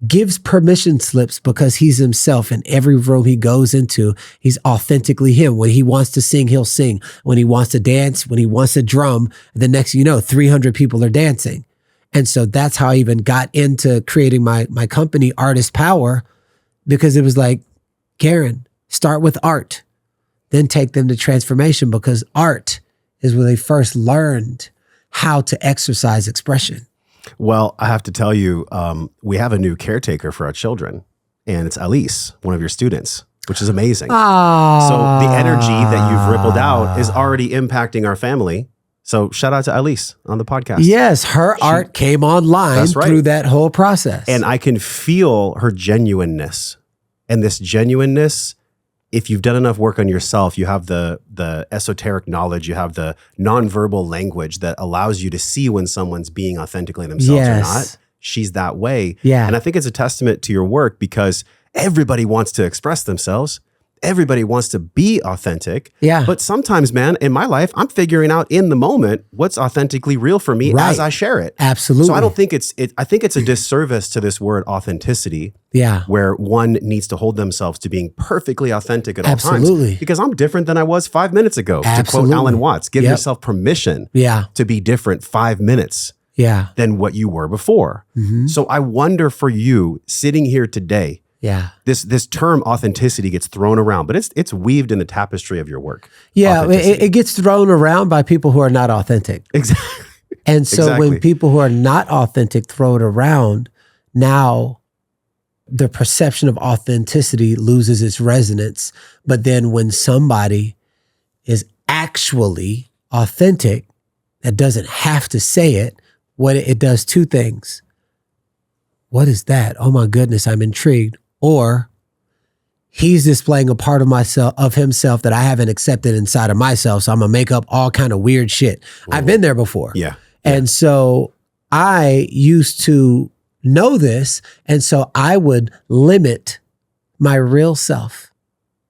gives permission slips because he's himself in every room he goes into. He's authentically him. When he wants to sing, he'll sing. When he wants to dance, when he wants to drum, the next thing you know, 300 people are dancing. And so that's how I even got into creating my company, Artist Power, because it was like, Garrain, start with art, then take them to transformation, because art is where they first learned how to exercise expression. Well, I have to tell you, we have a new caretaker for our children, and it's Alice, one of your students, which is amazing. So the energy that you've rippled out is already impacting our family. So shout out to Alice on the podcast. Yes, her art came online through that whole process. And I can feel her genuineness. And this genuineness, if you've done enough work on yourself, you have the esoteric knowledge, you have the nonverbal language that allows you to see when someone's being authentically themselves or not. She's that way. Yeah. And I think it's a testament to your work because everybody wants to express themselves. Everybody wants to be authentic. Yeah. But sometimes, man, in my life, I'm figuring out in the moment what's authentically real for me as I share it. Absolutely. So I don't think I think it's a disservice to this word authenticity. Yeah. Where one needs to hold themselves to being perfectly authentic at all times. Absolutely. Because I'm different than I was 5 minutes ago. Absolutely. To quote Alan Watts, give yourself permission to be different 5 minutes than what you were before. So I wonder for you sitting here today, this term authenticity gets thrown around, but it's weaved in the tapestry of your work. Yeah, it gets thrown around by people who are not authentic. Exactly. And so when people who are not authentic throw it around, now the perception of authenticity loses its resonance. But then when somebody is actually authentic, that doesn't have to say it, what it does two things. What is that? Oh my goodness, I'm intrigued. Or he's displaying a part of himself that I haven't accepted inside of myself. So I'm gonna make up all kind of weird shit. I've been there before. Yeah. And so I used to know this. And so I would limit my real self,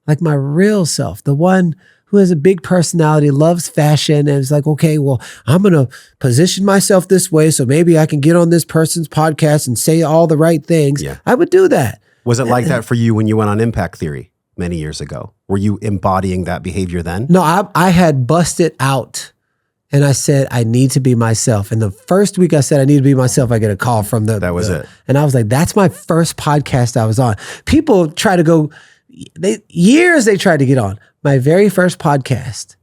like my real self, the one who has a big personality, loves fashion, and is like, okay, well, I'm going to position myself this way so maybe I can get on this person's podcast and say all the right things. Yeah. I would do that. Was it like that for you when you went on Impact Theory many years ago? Were you embodying that behavior then? No, I had busted out and I said, I need to be myself. And the first week I said, I need to be myself, I get a call from it. And I was like, that's my first podcast I was on. People try to go, years they tried to get on. My very first podcast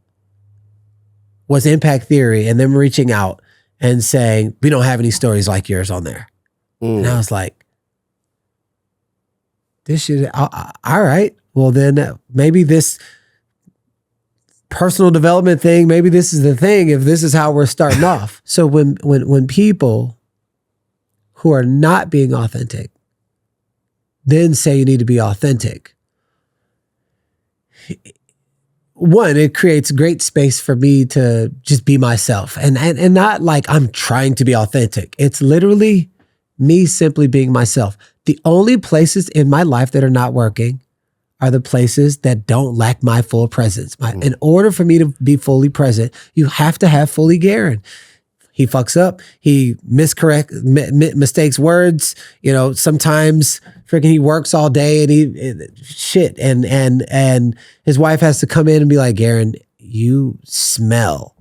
was Impact Theory and them reaching out and saying, we don't have any stories like yours on there. And I was like, this shit, all right. Well, then maybe this personal development thing, maybe this is the thing if this is how we're starting off. So when people who are not being authentic then say you need to be authentic, one, it creates great space for me to just be myself and not like I'm trying to be authentic. It's literally Me simply being myself. The only places in my life that are not working are the places that don't lack my full presence. In order for me to be fully present, you have to have fully Garrain. He fucks up. He mistakes words. You know, sometimes freaking he works all day and his wife has to come in and be like, Garrain, you smell.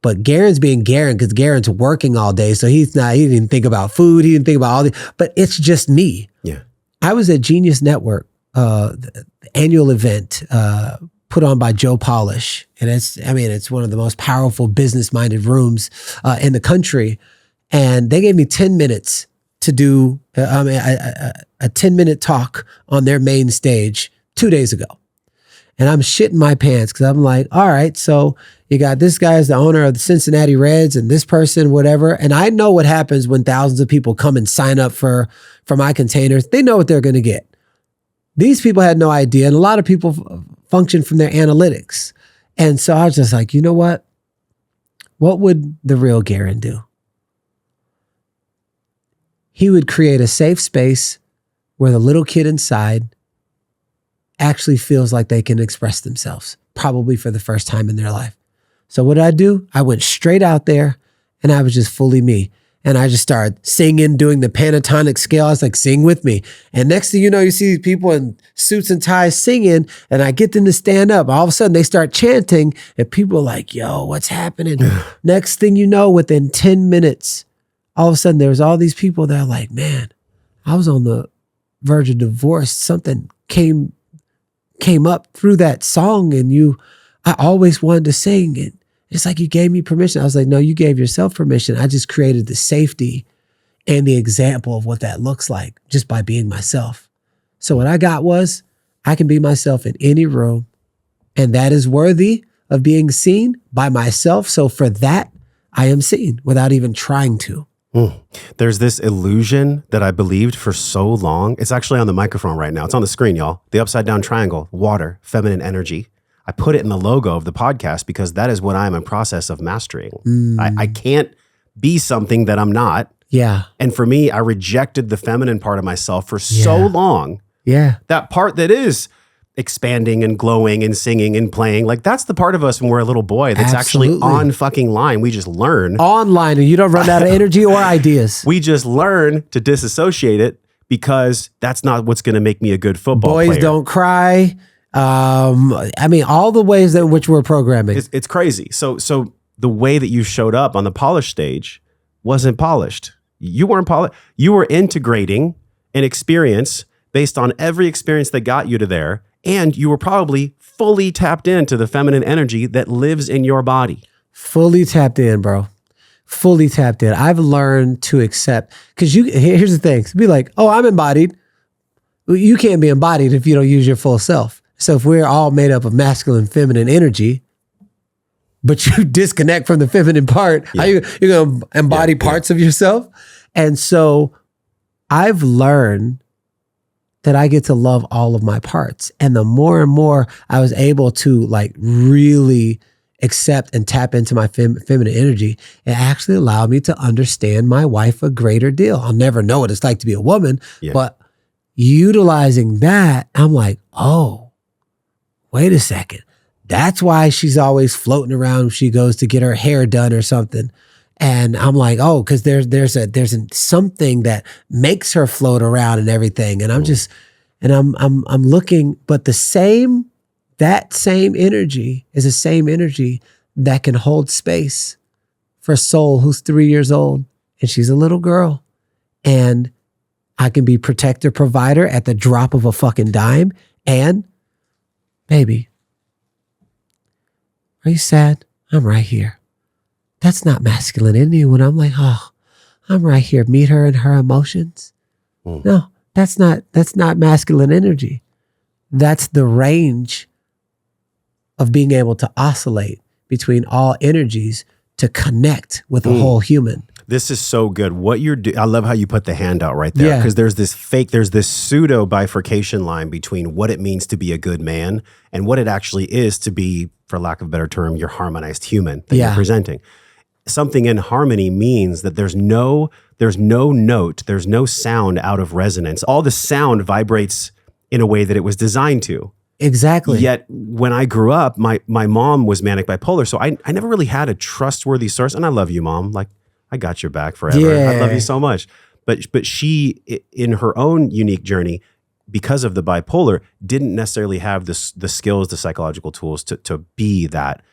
But Garrain's being Garrain because Garrain's working all day. So he didn't think about food. He didn't think about all the, but it's just me. Yeah. I was at Genius Network, the annual event, put on by Joe Polish. And it's one of the most powerful business-minded rooms in the country. And they gave me 10 minutes to do a 10-minute talk on their main stage 2 days ago. And I'm shitting my pants because I'm like, all right, so you got this guy as the owner of the Cincinnati Reds and this person, whatever. And I know what happens when thousands of people come and sign up for my containers. They know what they're going to get. These people had no idea. And a lot of people function from their analytics. And so I was just like, you know what? What would the real Garrain do? He would create a safe space where the little kid inside actually feels like they can express themselves, probably for the first time in their life. So what did I do? I went straight out there and I was just fully me. And I just started singing, doing the pentatonic scale. I was like, sing with me. And next thing you know, you see people in suits and ties singing, and I get them to stand up. All of a sudden, they start chanting, and people are like, yo, what's happening? Next thing you know, within 10 minutes, all of a sudden, there was all these people that are like, man, I was on the verge of divorce. Something came up through that song, and I always wanted to sing it. It's like you gave me permission. I was like, no, you gave yourself permission. I just created the safety and the example of what that looks like just by being myself. So what I got was I can be myself in any room, and that is worthy of being seen by myself. So for that, I am seen without even trying to. There's this illusion that I believed for so long. It's actually on the microphone right now. It's on the screen, y'all. The upside down triangle, water, feminine energy. I put it in the logo of the podcast because that is what I'm in process of mastering. I can't be something that I'm not. Yeah. And for me, I rejected the feminine part of myself for so long. Yeah. That part that is expanding and glowing and singing and playing. Like that's the part of us when we're a little boy that's actually on fucking line. We just learn. Online, and you don't run out of energy or ideas. We just learn to disassociate it because that's not what's going to make me a good football player. Boys don't cry. All the ways in which we're programming. It's crazy. So the way that you showed up on the polished stage wasn't polished. You weren't polished. You were integrating an experience based on every experience that got you to there. And you were probably fully tapped into the feminine energy that lives in your body. Fully tapped in, bro. Fully tapped in. I've learned to accept, because here's the thing. Be like, oh, I'm embodied. You can't be embodied if you don't use your full self. So if we're all made up of masculine, feminine energy, but you disconnect from the feminine part, you're going to embody parts of yourself. And so I've learned that I get to love all of my parts. And the more and more I was able to like really accept and tap into my feminine energy, it actually allowed me to understand my wife a greater deal. I'll never know what it's like to be a woman, but utilizing that, I'm like, oh, wait a second. That's why she's always floating around when she goes to get her hair done or something. And I'm like, oh, because there's something that makes her float around and everything. And I'm just, and I'm looking, but that same energy is the same energy that can hold space for Soul, who's 3 years old, and she's a little girl. And I can be protector, provider at the drop of a fucking dime. And baby, are you sad? I'm right here. That's not masculinity. When I'm like, oh, I'm right here. Meet her in her emotions. No, that's not masculine energy. That's the range of being able to oscillate between all energies to connect with a whole human. This is so good. What you're doing, I love how you put the hand out right there, because there's this pseudo bifurcation line between what it means to be a good man and what it actually is to be, for lack of a better term, your harmonized human that you're presenting. something in harmony means that there's no note, there's no sound out of resonance. All the sound vibrates in a way that it was designed to. Exactly. Yet when I grew up, my mom was manic bipolar, so I never really had a trustworthy source. And I love you, Mom. Like, I got your back forever. Yeah. I love you so much. But she, in her own unique journey, because of the bipolar, didn't necessarily have the skills, the psychological tools to be that,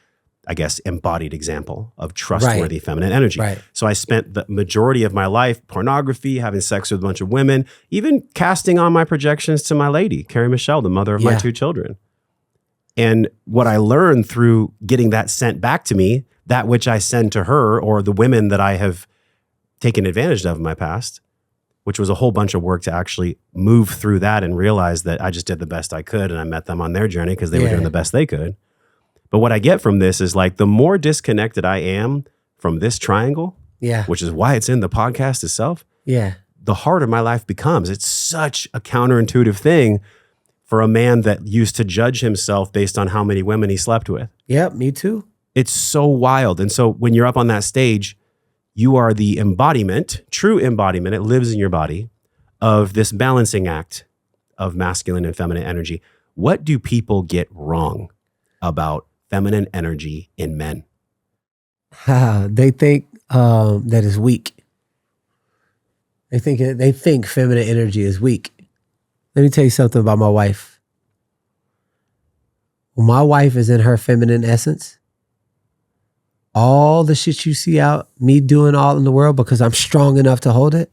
I guess, embodied example of trustworthy feminine energy. Right. So I spent the majority of my life pornography, having sex with a bunch of women, even casting on my projections to my lady, Carrie Michelle, the mother of my 2 children. And what I learned through getting that sent back to me, that which I send to her or the women that I have taken advantage of in my past, which was a whole bunch of work to actually move through that and realize that I just did the best I could and I met them on their journey because they were doing the best they could. But what I get from this is like the more disconnected I am from this triangle, which is why it's in the podcast itself, the harder my life becomes. It's such a counterintuitive thing for a man that used to judge himself based on how many women he slept with. Yep, me too. It's so wild. And so when you're up on that stage, you are the embodiment, true embodiment, it lives in your body, of this balancing act of masculine and feminine energy. What do people get wrong about feminine energy in men? They think that is weak. They think feminine energy is weak. Let me tell you something about my wife. When my wife is in her feminine essence, all the shit you see out me doing all in the world because I'm strong enough to hold it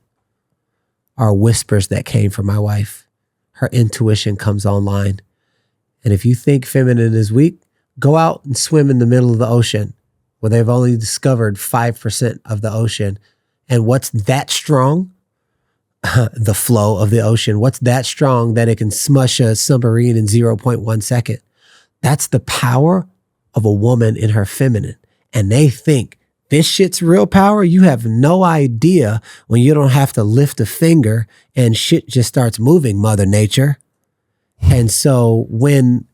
are whispers that came from my wife. Her intuition comes online. And if you think feminine is weak, go out and swim in the middle of the ocean where they've only discovered 5% of the ocean. And what's that strong? The flow of the ocean. What's that strong that it can smush a submarine in 0.1 second? That's the power of a woman in her feminine. And they think this shit's real power. You have no idea when you don't have to lift a finger and shit just starts moving, Mother Nature. And so when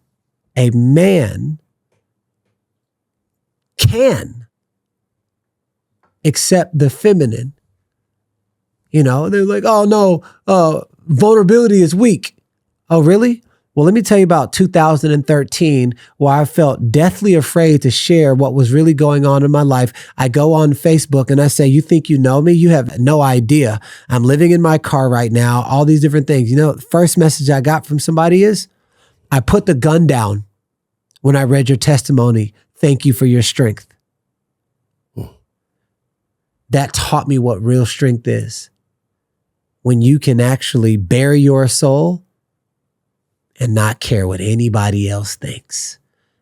a man can accept the feminine, you know, they're like, oh no, vulnerability is weak. Oh, really? Well, let me tell you about 2013, where I felt deathly afraid to share what was really going on in my life. I go on Facebook and I say, you think you know me? You have no idea. I'm living in my car right now, all these different things. You know, the first message I got from somebody is, I put the gun down when I read your testimony. Thank you for your strength. That taught me what real strength is. When you can actually bare your soul and not care what anybody else thinks,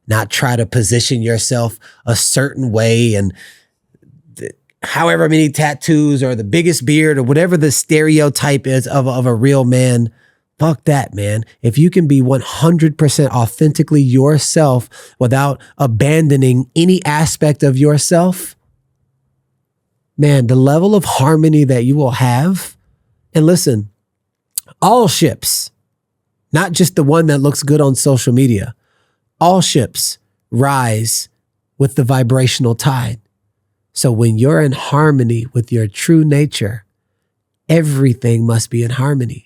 not try to position yourself a certain way and however many tattoos or the biggest beard or whatever the stereotype is of a real man. Fuck that, man. If you can be 100% authentically yourself without abandoning any aspect of yourself, man, the level of harmony that you will have. And listen, all ships, not just the one that looks good on social media, all ships rise with the vibrational tide. So when you're in harmony with your true nature, everything must be in harmony.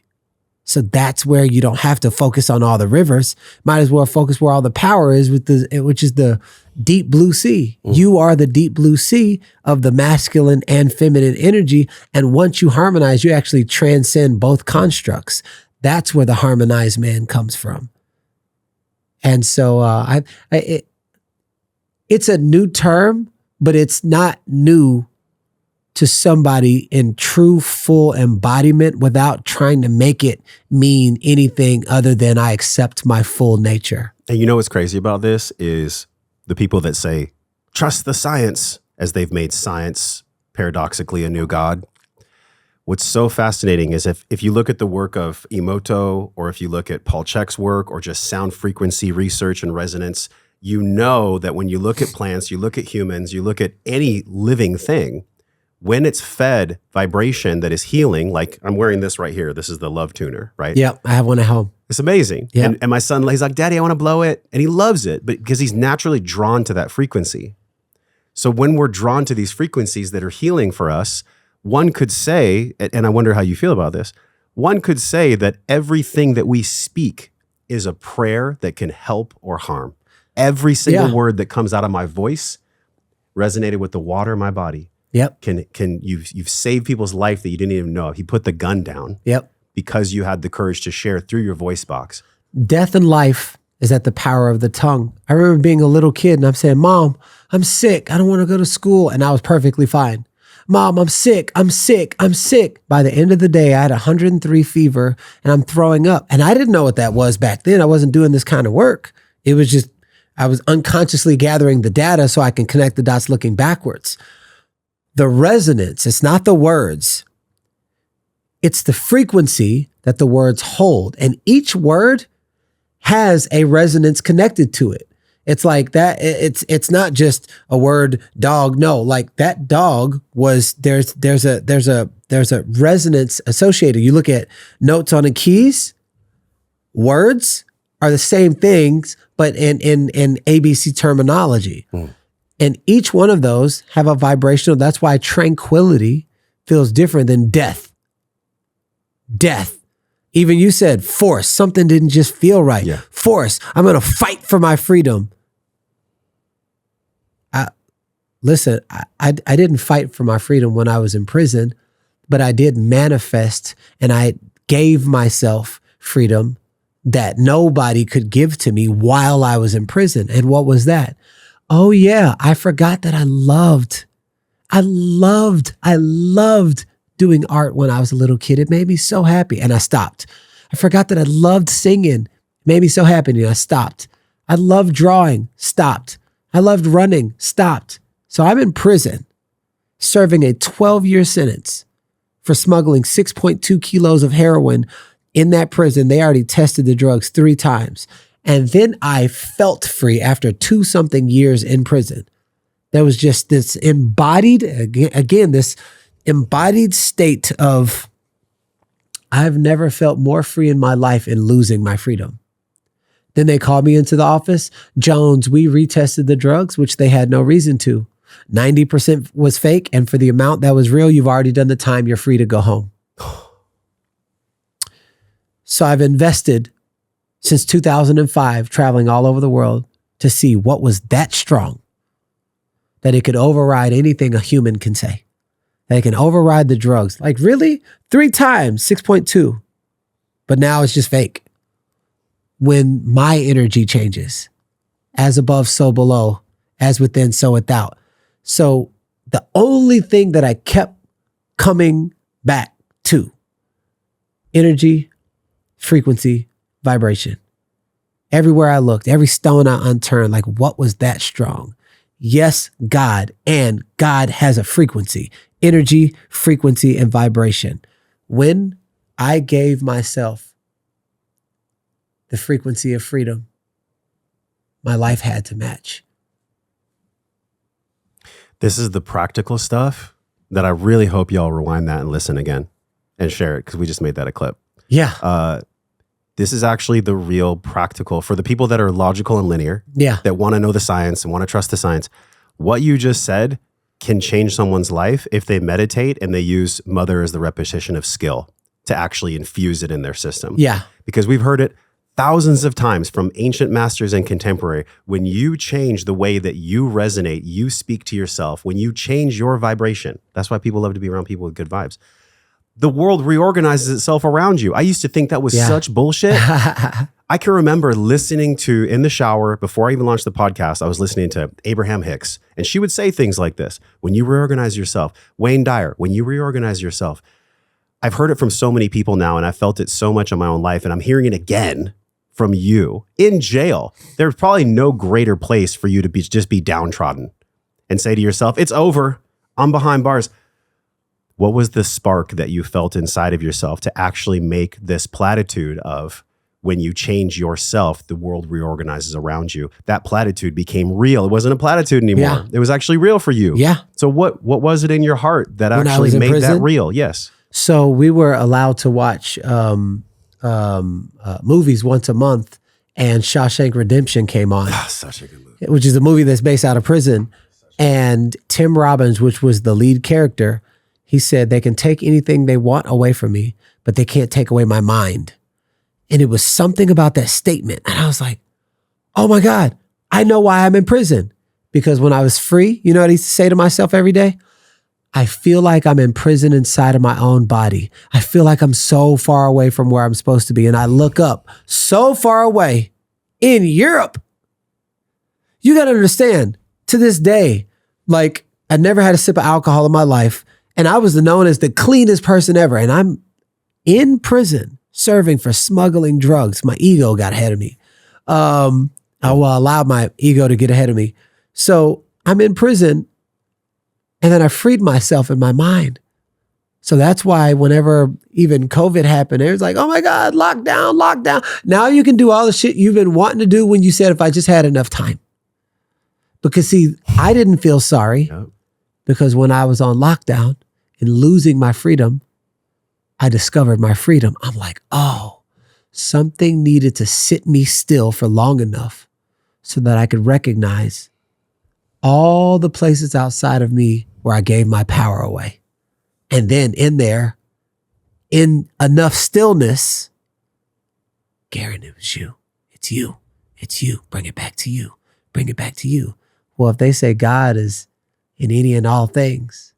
So that's where you don't have to focus on all the rivers. Might as well focus where all the power is, which is the deep blue sea. You are the deep blue sea of the masculine and feminine energy. And once you harmonize, you actually transcend both constructs. That's where the harmonized man comes from. And so it's a new term, but it's not new to somebody in true full embodiment without trying to make it mean anything other than I accept my full nature. And you know what's crazy about this is the people that say, trust the science, as they've made science paradoxically a new god. What's so fascinating is if you look at the work of Emoto, or if you look at Paul Chek's work, or just sound frequency research and resonance, you know that when you look at plants, you look at humans, you look at any living thing, when it's fed vibration that is healing, like I'm wearing this right here. This is the Love Tuner, right? Yeah, I have one at home. It's amazing. Yep. And my son, he's like, Daddy, I want to blow it. And he loves it, but because he's naturally drawn to that frequency. So when we're drawn to these frequencies that are healing for us, one could say, and I wonder how you feel about this, one could say that everything that we speak is a prayer that can help or harm. Every single word that comes out of my voice resonated with the water in my body. Yep. You've saved people's life that you didn't even know of. He put the gun down. Yep. Because you had the courage to share through your voice box. Death and life is at the power of the tongue. I remember being a little kid and I'm saying, Mom, I'm sick. I don't want to go to school. And I was perfectly fine. Mom, I'm sick. I'm sick. I'm sick. By the end of the day, I had 103 fever and I'm throwing up. And I didn't know what that was back then. I wasn't doing this kind of work. It was just, I was unconsciously gathering the data so I can connect the dots looking backwards. The resonance, it's not the words. It's the frequency that the words hold. And each word has a resonance connected to it. It's like that. It's not just a word dog. No, like that dog was, there's a resonance associated. You look at notes on the keys, words are the same things, but in ABC terminology. And each one of those have a vibrational. That's why tranquility feels different than death. Death. Even you said force. Something didn't just feel right. Yeah. Force. I'm going to fight for my freedom. Listen, I didn't fight for my freedom when I was in prison, but I did manifest and I gave myself freedom that nobody could give to me while I was in prison. And what was that? Oh yeah, I forgot that I loved doing art when I was a little kid. It made me so happy and I stopped. I forgot that I loved singing. It made me so happy and I stopped. I loved drawing, stopped. I loved running, stopped. So I'm in prison serving a 12-year sentence for smuggling 6.2 kilos of heroin in that prison. They already tested the drugs 3 times. And then I felt free after 2-something years in prison. There was just this embodied, again, this embodied state of, I've never felt more free in my life in losing my freedom. Then they called me into the office. Jones, we retested the drugs, which they had no reason to. 90% was fake. And for the amount that was real, you've already done the time. You're free to go home. So I've invested since 2005, traveling all over the world to see what was that strong that it could override anything a human can say. That it can override the drugs. Like really? 3 times, 6.2. But now it's just fake. When my energy changes, as above, so below, as within, so without. So the only thing that I kept coming back to, energy, frequency, vibration. Everywhere I looked, every stone I unturned, like what was that strong? Yes, God, and God has a frequency, energy, frequency, and vibration. When I gave myself the frequency of freedom, my life had to match. This is the practical stuff that I really hope y'all rewind that and listen again and share it because we just made that a clip. Yeah. This is actually the real practical for the people that are logical and linear, that want to know the science and want to trust the science. What you just said can change someone's life if they meditate and they use mother as the repetition of skill to actually infuse it in their system. Yeah. Because we've heard it thousands of times from ancient masters and contemporary. When you change the way that you resonate, you speak to yourself, when you change your vibration, that's why people love to be around people with good vibes. The world reorganizes itself around you. I used to think that was such bullshit. I can remember listening to, in the shower, before I even launched the podcast, I was listening to Abraham Hicks, and she would say things like this. When you reorganize yourself, Wayne Dyer, when you reorganize yourself. I've heard it from so many people now, and I felt it so much in my own life, and I'm hearing it again from you in jail. There's probably no greater place for you to just be downtrodden and say to yourself, it's over, I'm behind bars. What was the spark that you felt inside of yourself to actually make this platitude of when you change yourself, the world reorganizes around you? That platitude became real. It wasn't a platitude anymore. Yeah. It was actually real for you. Yeah. So what was it in your heart that actually made prison, that real? Yes. So we were allowed to watch movies once a month, and Shawshank Redemption came on. Such a good movie. Which is a movie that's based out of prison. And Tim Robbins, which was the lead character, he said, they can take anything they want away from me, but they can't take away my mind. And it was something about that statement. And I was like, oh my God, I know why I'm in prison. Because when I was free, you know what I used to say to myself every day? I feel like I'm in prison inside of my own body. I feel like I'm so far away from where I'm supposed to be. And I look up so far away in Europe. You got to understand, to this day, like I never had a sip of alcohol in my life. And I was known as the cleanest person ever. And I'm in prison serving for smuggling drugs. My ego got ahead of me. I allowed my ego to get ahead of me. So I'm in prison. And then I freed myself in my mind. So that's why whenever even COVID happened, it was like, oh my God, lockdown, lockdown. Now you can do all the shit you've been wanting to do when you said, if I just had enough time. Because see, I didn't feel sorry because when I was on lockdown and losing my freedom, I discovered my freedom. I'm like, oh, something needed to sit me still for long enough so that I could recognize all the places outside of me where I gave my power away. And then in there, in enough stillness, Garrain, it was you. It's you. It's you. Bring it back to you. Bring it back to you. Well, if they say God is in any and all things,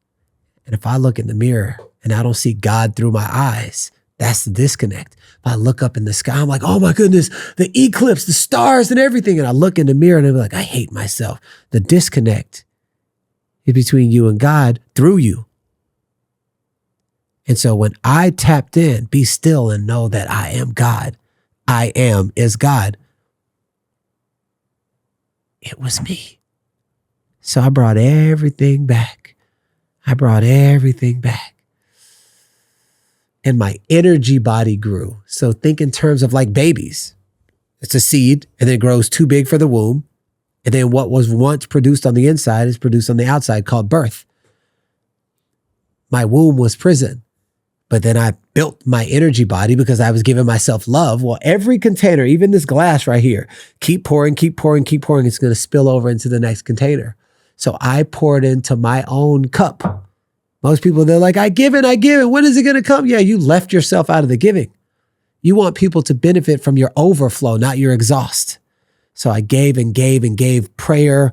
and if I look in the mirror and I don't see God through my eyes, that's the disconnect. If I look up in the sky, I'm like, oh my goodness, the eclipse, the stars and everything. And I look in the mirror and I'm like, I hate myself. The disconnect is between you and God through you. And so when I tapped in, be still and know that I am God. I am is God. It was me. So I brought everything back. I brought everything back. And my energy body grew. So think in terms of like babies. It's a seed and then it grows too big for the womb. And then what was once produced on the inside is produced on the outside, called birth. My womb was prison. But then I built my energy body because I was giving myself love. Well, every container, even this glass right here, keep pouring, keep pouring, keep pouring. It's going to spill over into the next container. So I poured into my own cup. Most people, they're like, I give it. When is it going to come? Yeah, you left yourself out of the giving. You want people to benefit from your overflow, not your exhaust. So I gave and gave and gave prayer,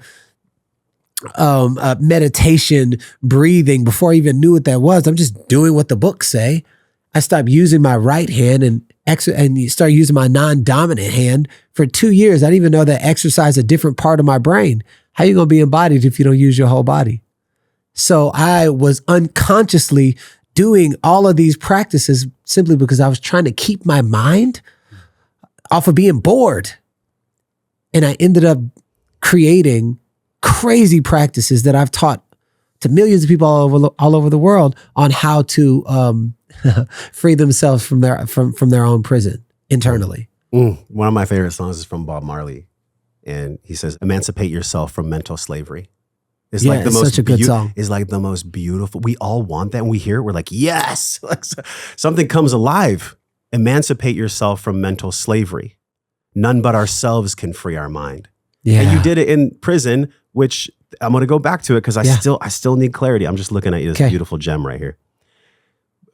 meditation, breathing before I even knew what that was. I'm just doing what the books say. I stopped using my right hand and start using my non-dominant hand for 2 years. I didn't even know that exercise a different part of my brain. How are you going to be embodied if you don't use your whole body? So I was unconsciously doing all of these practices simply because I was trying to keep my mind off of being bored. And I ended up creating crazy practices that I've taught to millions of people all over the world on how to free themselves from their own prison internally. One of my favorite songs is from Bob Marley. And he says, emancipate yourself from mental slavery. It's like the most such a good song. It's like the most beautiful. We all want that. And we hear it, we're like, yes, like something comes alive. Emancipate yourself from mental slavery. None but ourselves can free our mind. Yeah. And you did it in prison, which I'm going to go back to it because I still need clarity. I'm just looking at you, this beautiful gem right here.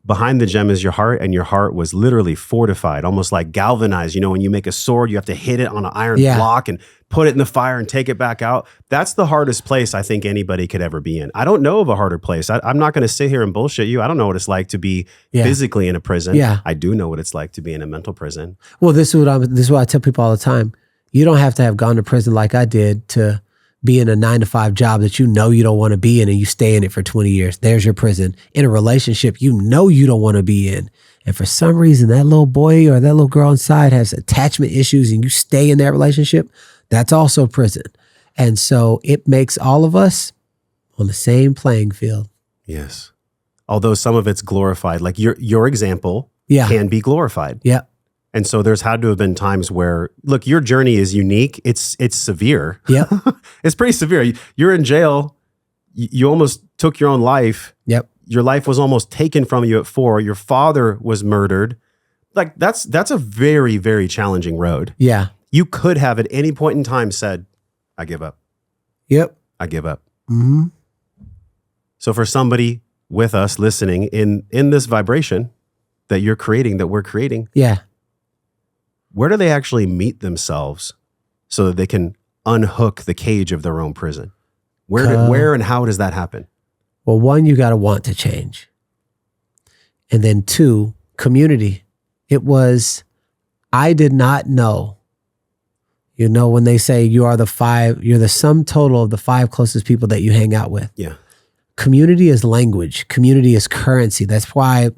Behind the gem is your heart, and your heart was literally fortified, almost like galvanized. You know, when you make a sword, you have to hit it on an iron block and put it in the fire and take it back out. That's the hardest place I think anybody could ever be in. I don't know of a harder place. I'm not going to sit here and bullshit you. I don't know what it's like to be physically in a prison. Yeah. I do know what it's like to be in a mental prison. Well, this is what I tell people all the time. You don't have to have gone to prison like I did to be in a 9-to-5 job that you know you don't want to be in and you stay in it for 20 years. There's your prison. In a relationship you know you don't want to be in. And for some reason that little boy or that little girl inside has attachment issues and you stay in that relationship, that's also prison. And so it makes all of us on the same playing field. Yes. Although some of it's glorified, like your example can be glorified. Yeah. And so there's had to have been times where, look, your journey is unique. It's severe. Yep. It's pretty severe. You're in jail. You almost took your own life. Yep. Your life was almost taken from you at 4. Your father was murdered. Like that's a very, very challenging road. Yeah. You could have at any point in time said, I give up. Yep. I give up. Mhm. So for somebody with us listening in this vibration that you're creating, that we're creating, Yeah. where do they actually meet themselves so that they can unhook the cage of their own prison? Where and how does that happen? Well, one, you got to want to change. And then two, community. It was, I did not know. You know, when they say you're the sum total of the 5 closest people that you hang out with. Yeah. Community is language. Community is currency. That's why,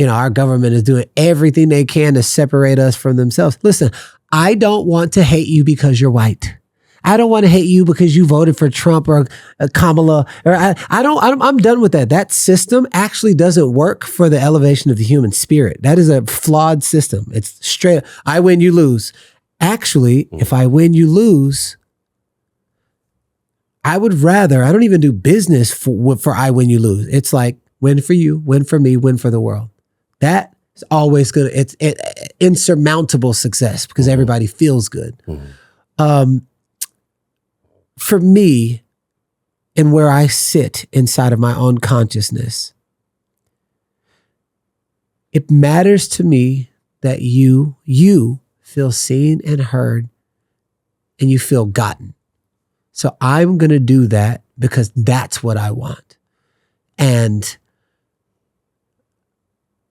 our government is doing everything they can to separate us from themselves. Listen, I don't want to hate you because you're white. I don't want to hate you because you voted for Trump or Kamala. Or I'm done with that. That system actually doesn't work for the elevation of the human spirit. That is a flawed system. It's straight, I win, you lose. Actually, if I win, you lose, I would rather, I don't even do business for I win, you lose. It's like win for you, win for me, win for the world. That is always good. It's insurmountable success because everybody feels good. For me, and where I sit inside of my own consciousness, it matters to me that you feel seen and heard and you feel gotten. So I'm going to do that because that's what I want. And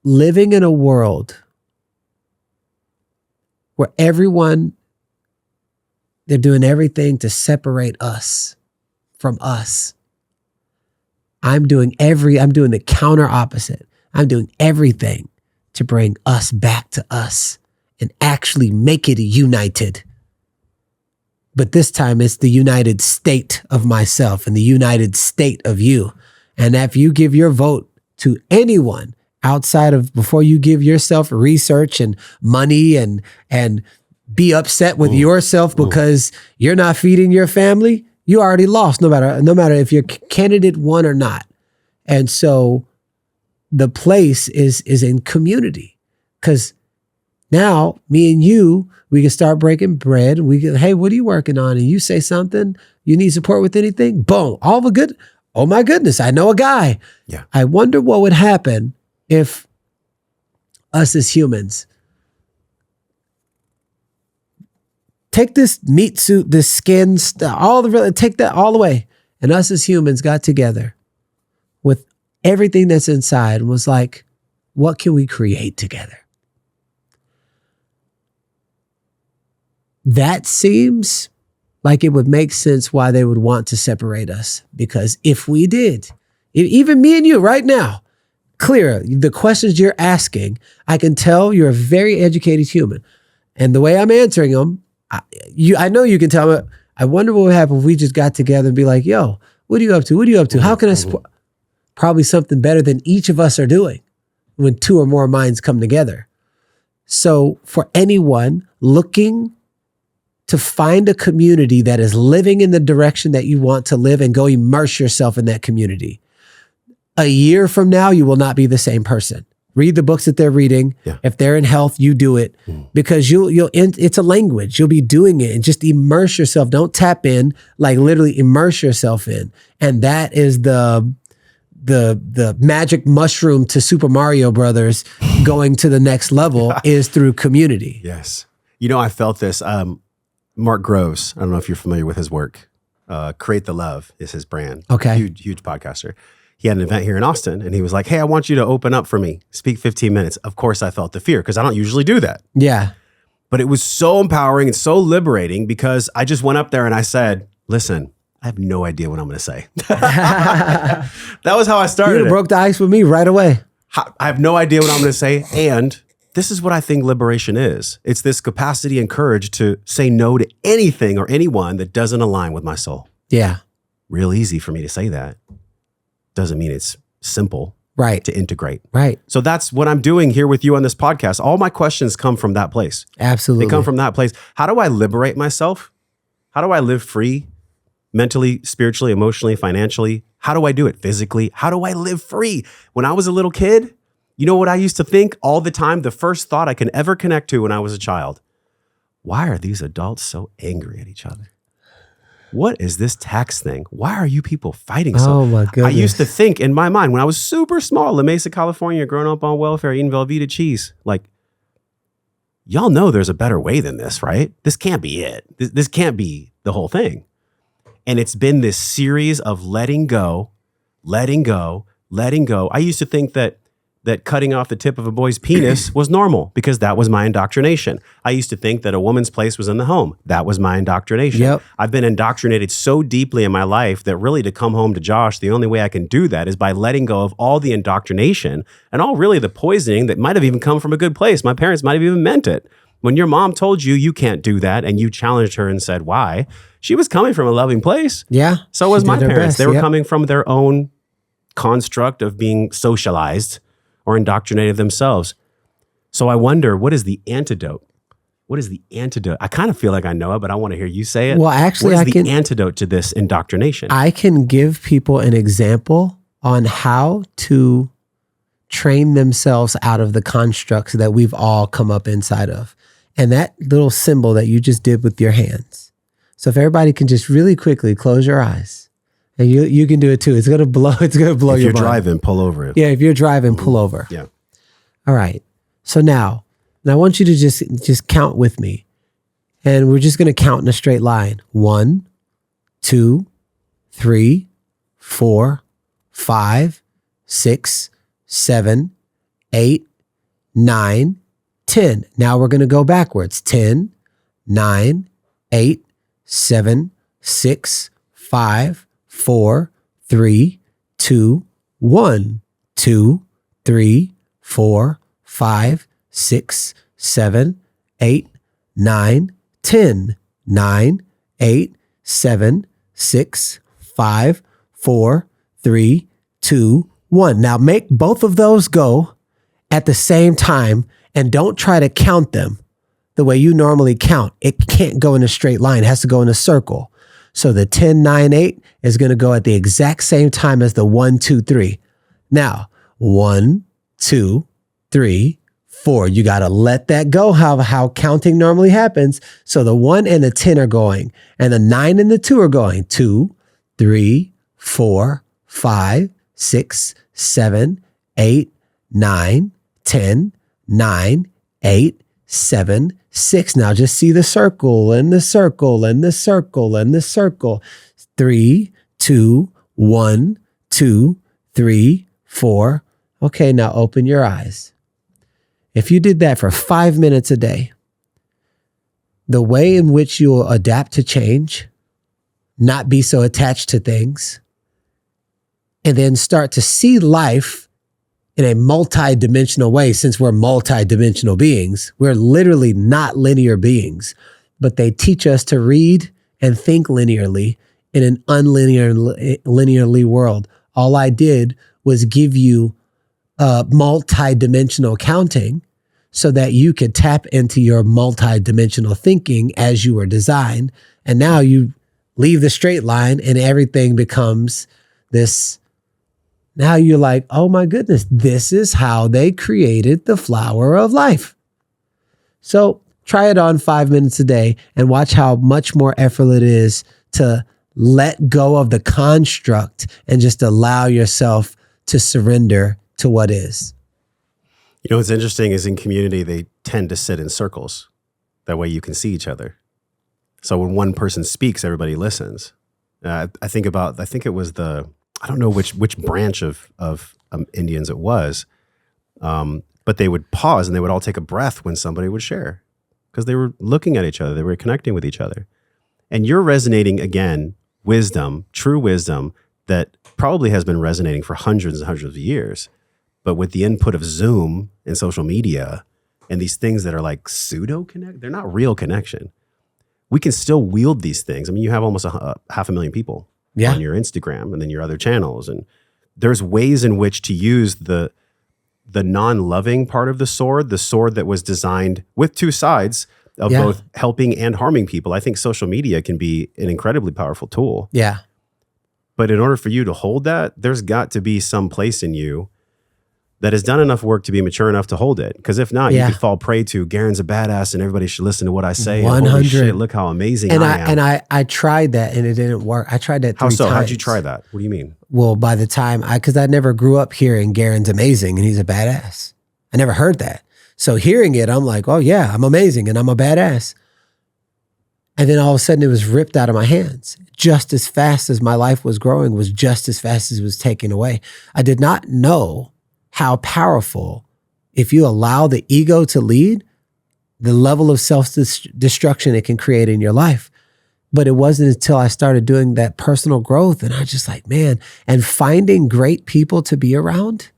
living in a world where they're doing everything to separate us from us. I'm doing the counter opposite. I'm doing everything to bring us back to us and actually make it united. But this time it's the united state of myself and the united state of you. And if you give your vote to anyone outside of, before you give yourself research and money and be upset with yourself because you're not feeding your family, you already lost no matter if your candidate won or not. And so the place is in community, because now me and you, we can start breaking bread. We can, hey, what are you working on? And you say something, you need support with anything? Boom, all the good. Oh my goodness, I know a guy. Yeah. I wonder what would happen if us as humans take this meat suit, this skin stuff, take that all away. And us as humans got together with everything that's inside and was like, what can we create together? That seems like it would make sense why they would want to separate us. Because if we did, even me and you right now, clear, the questions you're asking, I can tell you're a very educated human. And the way I'm answering them, I know you can tell me, I wonder what would happen if we just got together and be like, yo, what are you up to? What are you up to? How can I support? Probably something better than each of us are doing when 2 or more minds come together. So for anyone looking to find a community that is living in the direction that you want to live, and go immerse yourself in that community. A year from now, you will not be the same person. Read the books that they're reading. Yeah. If they're in health, you do it because it's a language. You'll be doing it, and just immerse yourself. Don't tap in, like literally immerse yourself in. And that is the magic mushroom to Super Mario Brothers going to the next level is through community. Yes. I felt this. Mark Groves, I don't know if you're familiar with his work. Create the Love is his brand. Okay. Huge podcaster. He had an event here in Austin and he was like, hey, I want you to open up for me. Speak 15 minutes. Of course, I felt the fear because I don't usually do that. Yeah. But it was so empowering and so liberating because I just went up there and I said, listen, I have no idea what I'm going to say. That was how I started. You broke the ice with me right away. I have no idea what I'm going to say. And this is what I think liberation is. It's this capacity and courage to say no to anything or anyone that doesn't align with my soul. Yeah. Real easy for me to say that. Doesn't mean it's simple to integrate. Right. So that's what I'm doing here with you on this podcast. All my questions come from that place. Absolutely. They come from that place. How do I liberate myself? How do I live free? Mentally, spiritually, emotionally, financially? How do I do it? Physically? How do I live free? When I was a little kid, you know what I used to think all the time? The first thought I can ever connect to when I was a child. Why are these adults so angry at each other? what is this tax thing? Why are you people fighting Oh my goodness. I used to think in my mind when I was super small, La Mesa, California, growing up on welfare, eating Velveeta cheese, like, y'all know there's a better way than this, right? This can't be it. This can't be the whole thing. And it's been this series of letting go. I used to think that cutting off the tip of a boy's penis was normal because that was my indoctrination. I used to think that a woman's place was in the home. That was my indoctrination. Yep. I've been indoctrinated so deeply in my life that really to come home to Josh, the only way I can do that is by letting go of all the indoctrination and all really the poisoning that might have even come from a good place. My parents might have even meant it. When your mom told you you can't do that and you challenged her and said, why? She was coming from a loving place. Yeah. So was my parents. Best. They were coming from their own construct of being socialized or indoctrinated themselves. So I wonder, what is the antidote? What is the antidote? I kind of feel like I know it, but I want to hear you say it. Well, actually, what is the antidote to this indoctrination? I can give people an example on how to train themselves out of the constructs that we've all come up inside of. And that little symbol that you just did with your hands. So if everybody can just really quickly close your eyes. And you can do it too. It's gonna blow your mind. If you're driving, pull over it. Yeah, if you're driving, pull over. Yeah. All right. So now I want you to just count with me. And we're just gonna count in a straight line. 1, 2, 3, 4, 5, 6, 7, 8, 9, 10. Now we're gonna go backwards. 10, 9, 8, 7, 6, 5, 4, 3, 2, 1, 2, 3, 4, 5, 6, 7, 8, 9, 10, 9, 8, 7, 6, 5, 4, 3, 2, 1. Now make both of those go at the same time and don't try to count them the way you normally count. It can't go in a straight line. It has to go in a circle. So the 10, 9, 8 is going to go at the exact same time as the 1, 2, 3. Now, 1, 2, 3, 4. You got to let that go, how counting normally happens. So the 1 and the 10 are going, and the 9 and the 2 are going. 2, 3, 4, 5, 6, 7, 8, 9, 10, 9, 8, 7, 6. Now just see the circle and the circle and the circle and the circle. 3, 2, 1, 2, 3, 4. Okay, now open your eyes. If you did that for 5 minutes a day, the way in which you will adapt to change, not be so attached to things, and then start to see life in a multi-dimensional way. Since we're multi-dimensional beings, we're literally not linear beings, but they teach us to read and think linearly in an linearly world. All I did was give you multi-dimensional counting so that you could tap into your multi-dimensional thinking as you were designed. And now you leave the straight line and everything becomes this. Now you're like, oh my goodness, this is how they created the flower of life. So try it on 5 minutes a day and watch how much more effort it is to let go of the construct and just allow yourself to surrender to what is. You know, what's interesting is in community, they tend to sit in circles. That way you can see each other. So when one person speaks, everybody listens. I think it was I don't know which branch of Indians it was, but they would pause and they would all take a breath when somebody would share because they were looking at each other. They were connecting with each other. And you're resonating, again, wisdom, true wisdom that probably has been resonating for hundreds and hundreds of years. But with the input of Zoom and social media and these things that are like pseudo-connect, they're not real connection. We can still wield these things. I mean, you have almost 500,000 people on your Instagram and then your other channels. And there's ways in which to use the non-loving part of the sword that was designed with two sides of both helping and harming people. I think social media can be an incredibly powerful tool. Yeah. But in order for you to hold that, there's got to be some place in you that has done enough work to be mature enough to hold it. Because if not, Yeah. you could fall prey to Garrain's a badass and everybody should listen to what I say. And 100. holy shit, look how amazing I am. And I tried that and it didn't work. I tried that 3 How so? times. How'd you try that? What do you mean? Well, by the time because I never grew up hearing Garrain's amazing and he's a badass. I never heard that. So hearing it, I'm like, oh yeah, I'm amazing and I'm a badass. And then all of a sudden it was ripped out of my hands. Just as fast as my life was growing was just as fast as it was taken away. I did not know how powerful, if you allow the ego to lead, the level of self-destruction it can create in your life. But it wasn't until I started doing that personal growth and I just like, man, and finding great people to be around,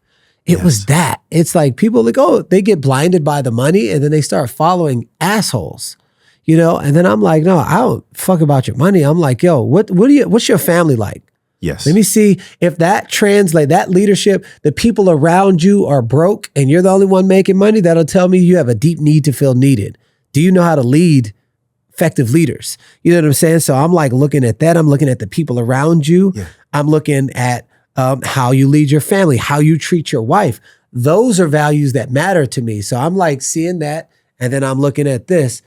it was that. It's like people like, oh, they get blinded by the money and then they start following assholes, you know? And then I'm like, no, I don't fuck about your money. I'm like, yo, what's your family like? Yes. Let me see if that translate, that leadership, the people around you are broke and you're the only one making money, that'll tell me you have a deep need to feel needed. Do you know how to lead effective leaders? You know what I'm saying? So I'm like looking at that. I'm looking at the people around you. Yeah. I'm looking at how you lead your family, how you treat your wife. Those are values that matter to me. So I'm like seeing that. And then I'm looking at this.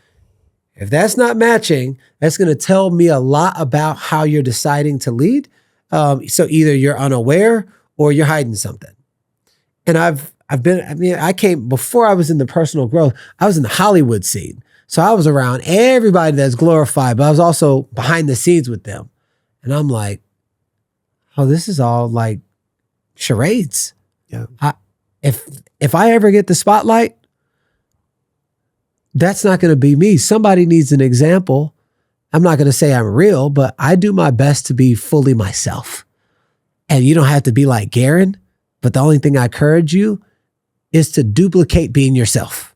If that's not matching, that's going to tell me a lot about how you're deciding to lead. So either you're unaware or you're hiding something. And I came, before I was in the personal growth, I was in the Hollywood scene. So I was around everybody that's glorified, but I was also behind the scenes with them. And I'm like, oh, this is all like charades. Yeah. If I ever get the spotlight, that's not going to be me. Somebody needs an example. I'm not going to say I'm real, but I do my best to be fully myself. And you don't have to be like Garrain, but the only thing I encourage you is to duplicate being yourself.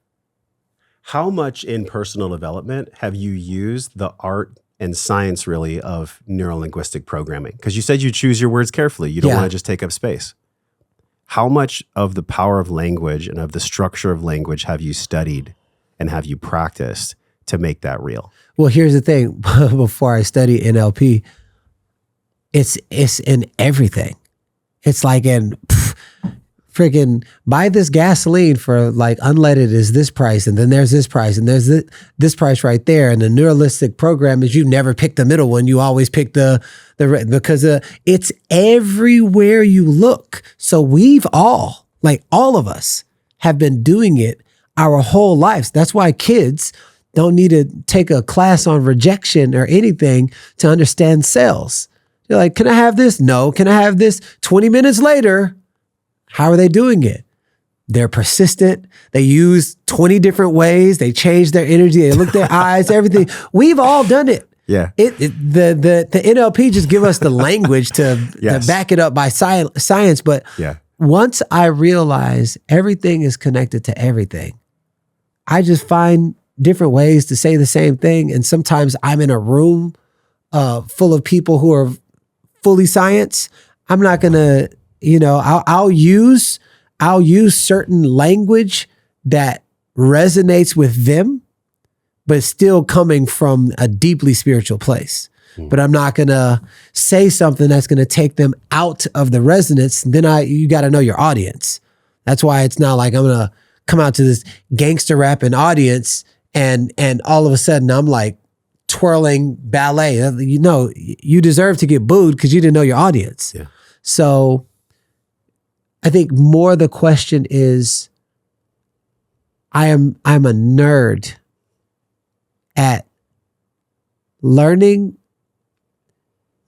How much in personal development have you used the art and science really of neurolinguistic programming? Because you said you choose your words carefully. You don't want to just take up space. How much of the power of language and of the structure of language have you studied and have you practiced to make that real? Well, here's the thing. Before I study NLP, it's in everything. It's like in freaking buy this gasoline for like unleaded is this price, and then there's this price, and there's this price right there. And the neuralistic program is you never pick the middle one. You always pick the because it's everywhere you look. So we've all, like all of us, have been doing it our whole lives. That's why kids don't need to take a class on rejection or anything to understand sales. You're like, can I have this? No. Can I have this? 20 minutes later, how are they doing it? They're persistent. They use 20 different ways. They change their energy. They look their eyes, everything. We've all done it. Yeah. The NLP just give us the language to back it up by science. But once I realize everything is connected to everything, I just find different ways to say the same thing. And sometimes I'm in a room full of people who are fully science. I'm not going to, I'll use certain language that resonates with them, but still coming from a deeply spiritual place. But I'm not going to say something that's going to take them out of the resonance. Then you got to know your audience. That's why it's not like I'm going to come out to this gangster rapping audience and all of a sudden I'm like twirling ballet. You deserve to get booed because you didn't know your audience. Yeah. So I think more the question is, I'm a nerd at learning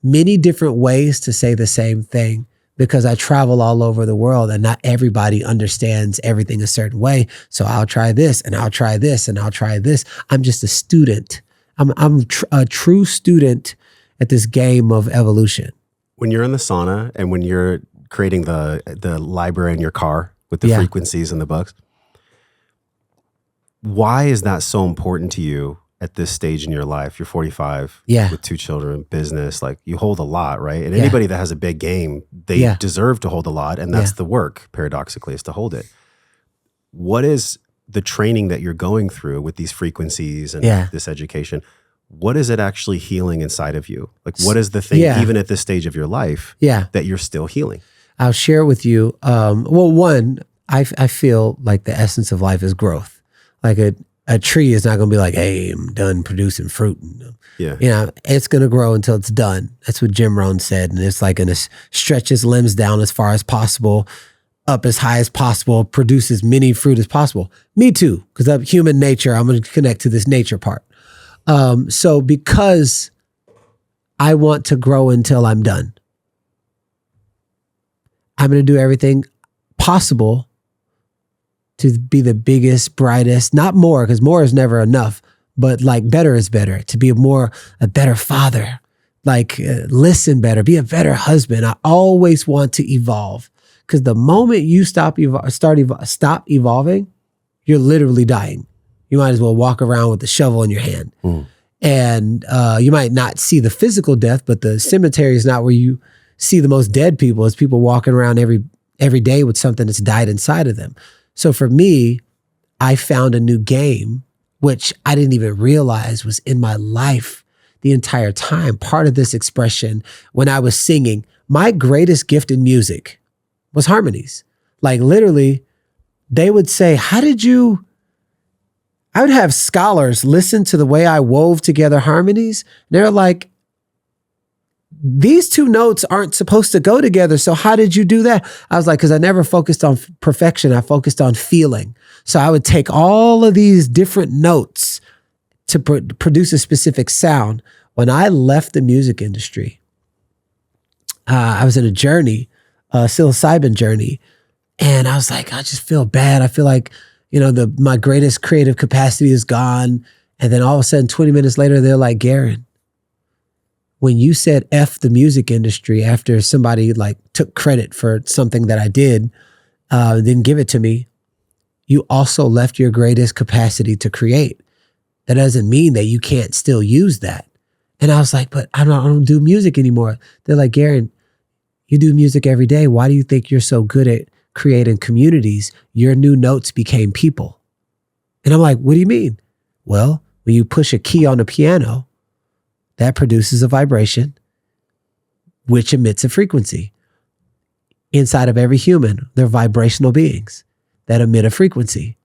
many different ways to say the same thing because I travel all over the world and not everybody understands everything a certain way. So I'll try this and I'll try this and I'll try this. I'm just a student. I'm a true student at this game of evolution. When you're in the sauna and when you're creating the library in your car with the frequencies and the books, why is that so important to you at this stage in your life? You're 45 with 2 children, business, like you hold a lot, right? And anybody that has a big game, they deserve to hold a lot. And that's the work, paradoxically, is to hold it. What is the training that you're going through with these frequencies and this education? What is it actually healing inside of you? Like, what is the thing, even at this stage of your life, that you're still healing? I'll share with you. Well, one, I feel like the essence of life is growth. Like a tree is not going to be like, hey, I'm done producing fruit. Yeah. You know, it's going to grow until it's done. That's what Jim Rohn said. And it's like going to stretch its limbs down as far as possible, up as high as possible, produce as many fruit as possible. Me too, because of human nature, I'm going to connect to this nature part. So because I want to grow until I'm done, I'm going to do everything possible to be the biggest, brightest, not more, because more is never enough, but like better is better, to be a better father, like listen better, be a better husband. I always want to evolve, because the moment you stop evolving, you're literally dying. You might as well walk around with a shovel in your hand. And you might not see the physical death, but the cemetery is not where you see the most dead people. It's people walking around every day with something that's died inside of them. So for me, I found a new game, which I didn't even realize was in my life the entire time. Part of this expression, when I was singing, my greatest gift in music was harmonies. Like literally, they would say, I would have scholars listen to the way I wove together harmonies. They're like, these two notes aren't supposed to go together. So how did you do that? I was like, because I never focused on perfection. I focused on feeling. So I would take all of these different notes to produce a specific sound. When I left the music industry, I was in a journey, a psilocybin journey. And I was like, I just feel bad. I feel like, my greatest creative capacity is gone. And then all of a sudden, 20 minutes later, they're like, Garrain, when you said F the music industry after somebody like took credit for something that I did, didn't give it to me, you also left your greatest capacity to create. That doesn't mean that you can't still use that. And I was like, but I don't do music anymore. They're like, Garrain, you do music every day. Why do you think you're so good at creating communities? Your new notes became people. And I'm like, what do you mean? Well, when you push a key on the piano, that produces a vibration, which emits a frequency. Inside of every human, they're vibrational beings that emit a frequency.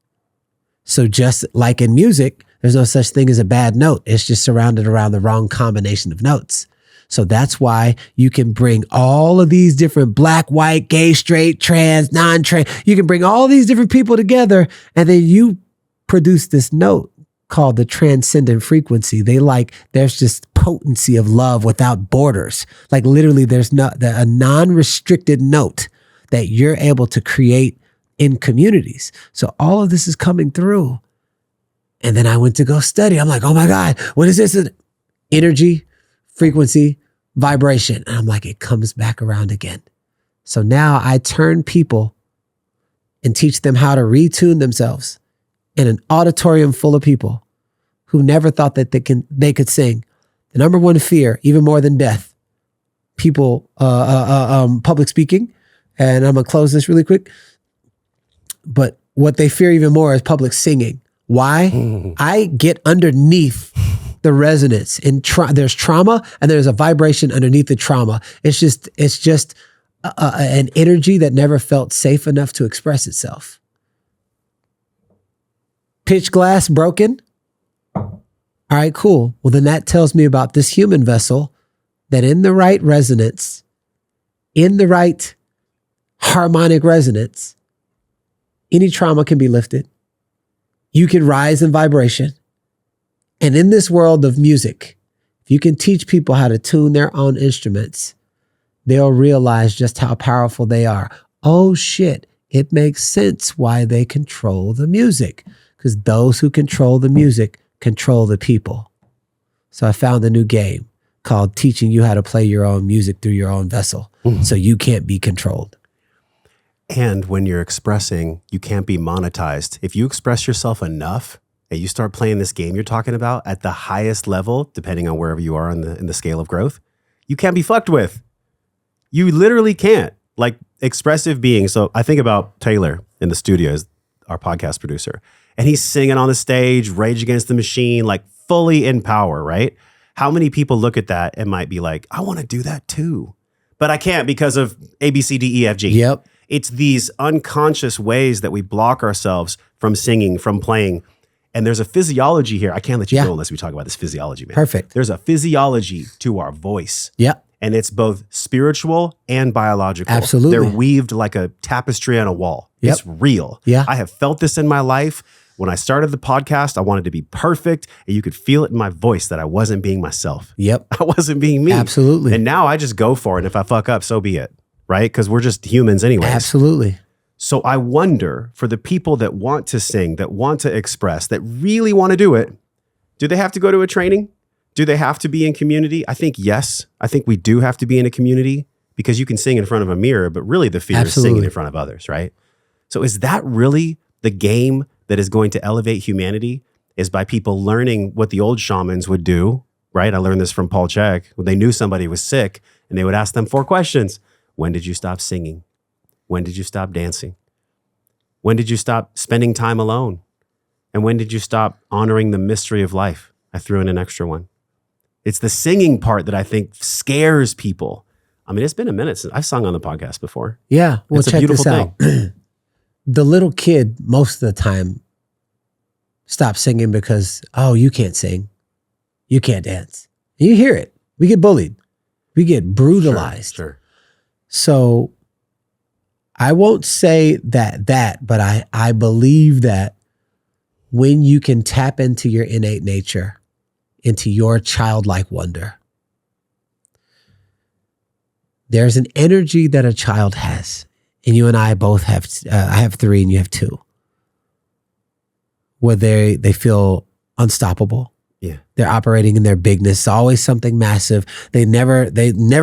So just like in music, there's no such thing as a bad note. It's just surrounded around the wrong combination of notes. So that's why you can bring all of these different black, white, gay, straight, trans, non-trans. You can bring all these different people together, and then you produce this note called the transcendent frequency. There's just potency of love without borders. Like literally there's a non-restricted note that you're able to create in communities. So all of this is coming through. And then I went to go study. I'm like, oh my God, what is this? Energy, frequency, vibration. And I'm like, it comes back around again. So now I turn people and teach them how to retune themselves in an auditorium full of people who never thought that they could sing. The number one fear, even more than death, people, public speaking. And I'm gonna close this really quick. But what they fear even more is public singing. Why? I get underneath the resonance. There's trauma and there's a vibration underneath the trauma. It's just an energy that never felt safe enough to express itself. Pitch glass broken. All right, cool. Well, then that tells me about this human vessel that in the right resonance, in the right harmonic resonance, any trauma can be lifted. You can rise in vibration. And in this world of music, if you can teach people how to tune their own instruments, they'll realize just how powerful they are. Oh shit, it makes sense why they control the music, because those who control the music control the people. So I found a new game called teaching you how to play your own music through your own vessel, so you can't be controlled. And when you're expressing, you can't be monetized. If you express yourself enough and you start playing this game you're talking about at the highest level, depending on wherever you are in the scale of growth, you can't be fucked with. You literally can't. Like expressive beings. So I think about Taylor in the studio as our podcast producer, and he's singing on the stage, Rage Against the Machine, like fully in power, right? How many people look at that and might be like, I want to do that too, but I can't because of A, B, C, D, E, F, G. Yep. It's these unconscious ways that we block ourselves from singing, from playing. And there's a physiology here. I can't let you go unless we talk about this physiology, man. Perfect. There's a physiology to our voice. Yep. And it's both spiritual and biological. Absolutely. They're weaved like a tapestry on a wall. Yep. It's real. Yeah. I have felt this in my life. When I started the podcast, I wanted to be perfect. And you could feel it in my voice that I wasn't being myself. Yep. I wasn't being me. Absolutely. And now I just go for it. And if I fuck up, so be it. Right? Because we're just humans anyways. Absolutely. So I wonder, for the people that want to sing, that want to express, that really want to do it, do they have to go to a training? Do they have to be in community? I think yes. I think we do have to be in a community, because you can sing in front of a mirror, but really the fear is singing in front of others, right? So is that really the game that is going to elevate humanity? Is by people learning what the old shamans would do, right? I learned this from Paul Chek. When they knew somebody was sick, and they would ask them 4 questions. When did you stop singing? When did you stop dancing? When did you stop spending time alone? And when did you stop honoring the mystery of life? I threw in an extra one. It's the singing part that I think scares people. I mean, it's been a minute since I've sung on the podcast before. Yeah. Well, It's a check beautiful this out. The little kid, most of the time, stops singing because, oh, you can't sing. You can't dance. You hear it. We get bullied. We get brutalized. Sure. So I won't say that, but I believe that when you can tap into your innate nature, into your childlike wonder, there's an energy that a child has. And you and I both have, I have 3 and you have 2, where they feel unstoppable. Yeah. They're operating in their bigness. It's always something massive. They never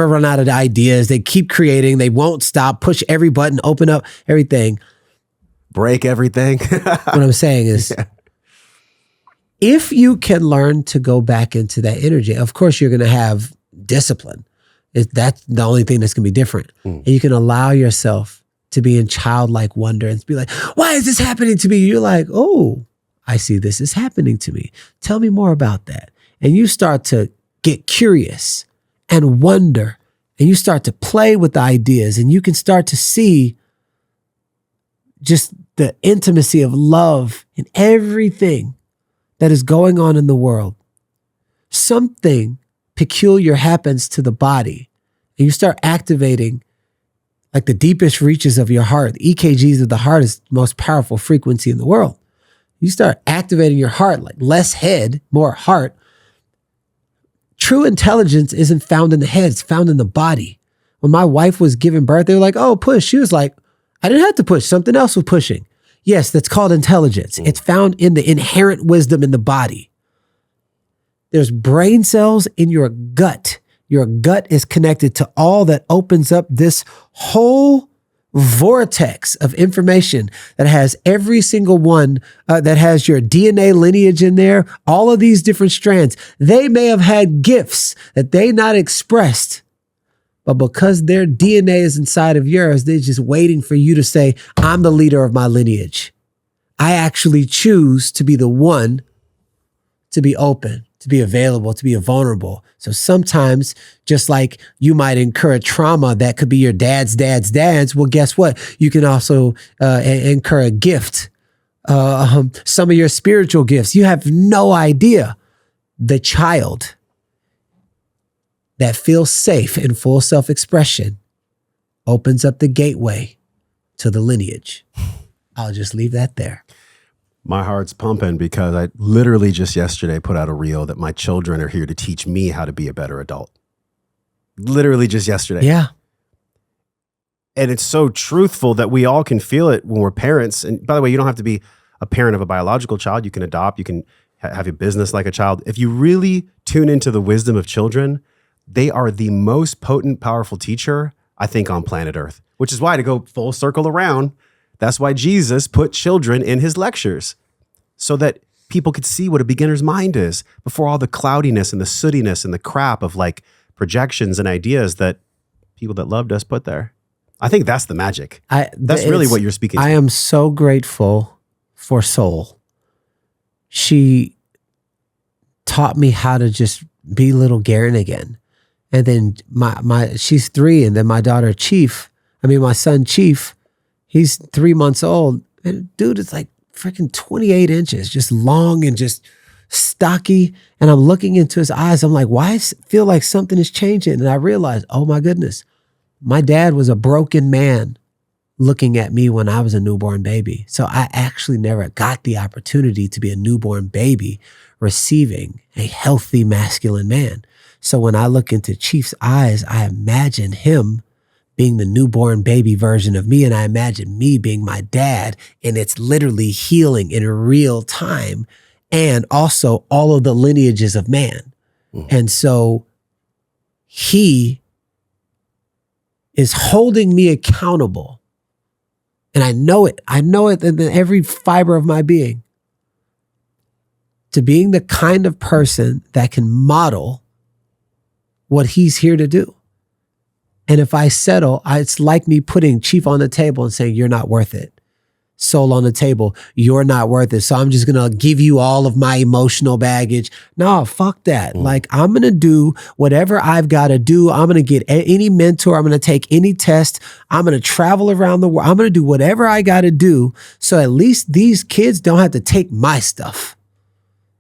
run out of ideas. They keep creating. They won't stop. Push every button, open up everything. Break everything. What I'm saying is, if you can learn to go back into that energy, of course you're going to have discipline. That's the only thing that's going to be different. And you can allow yourself to be in childlike wonder and be like, why is this happening to me? You're like, oh, I see this is happening to me. Tell me more about that. And you start to get curious and wonder, and you start to play with the ideas, and you can start to see just the intimacy of love in everything that is going on in the world. Something peculiar happens to the body, and you start activating like the deepest reaches of your heart. The EKGs of the heart is the most powerful frequency in the world. You start activating your heart, like less head, more heart. True intelligence isn't found in the head, it's found in the body. When my wife was giving birth, they were like, oh, push. She was like, I didn't have to push. Something else was pushing. Yes, that's called intelligence. It's found in the inherent wisdom in the body. There's brain cells in your gut. Your gut is connected to all that opens up this whole vortex of information that has every single one, that has your DNA lineage in there, all of these different strands. They may have had gifts that they not expressed, but because their DNA is inside of yours, they're just waiting for you to say, I'm the leader of my lineage. I actually choose to be the one to be open, to be available, to be vulnerable. So sometimes, just like you might incur a trauma that could be your dad's, well, guess what? You can also incur a gift, some of your spiritual gifts. You have no idea. The child that feels safe in full self-expression opens up the gateway to the lineage. I'll just leave that there. My heart's pumping because I literally just yesterday put out a reel that my children are here to teach me how to be a better adult. Literally just yesterday. Yeah. And it's so truthful that we all can feel it when we're parents. And by the way, you don't have to be a parent of a biological child. You can adopt, you can have a business like a child. If you really tune into the wisdom of children, they are the most potent, powerful teacher, I think, on planet Earth, which is why, to go full circle around, that's why Jesus put children in his lectures, so that people could see what a beginner's mind is before all the cloudiness and the sootiness and the crap of like projections and ideas that people that loved us put there. I think that's the magic. That's really what you're speaking to. I am so grateful for Soul. She taught me how to just be little Garrain again. And then she's 3, and then my son Chief, He's 3 months old. And dude, it's like freaking 28 inches, just long and just stocky. And I'm looking into his eyes. I'm like, why feel like something is changing? And I realized, oh my goodness, my dad was a broken man looking at me when I was a newborn baby. So I actually never got the opportunity to be a newborn baby receiving a healthy masculine man. So when I look into Chief's eyes, I imagine him being the newborn baby version of me. And I imagine me being my dad, and it's literally healing in real time. And also all of the lineages of man. And so he is holding me accountable. And I know it in every fiber of my being, to being the kind of person that can model what he's here to do. And if I settle, it's like me putting Chief on the table and saying, you're not worth it. Soul on the table, you're not worth it. So I'm just going to give you all of my emotional baggage. No, fuck that. Like, I'm going to do whatever I've got to do. I'm going to get any mentor. I'm going to take any test. I'm going to travel around the world. I'm going to do whatever I got to do. So at least these kids don't have to take my stuff.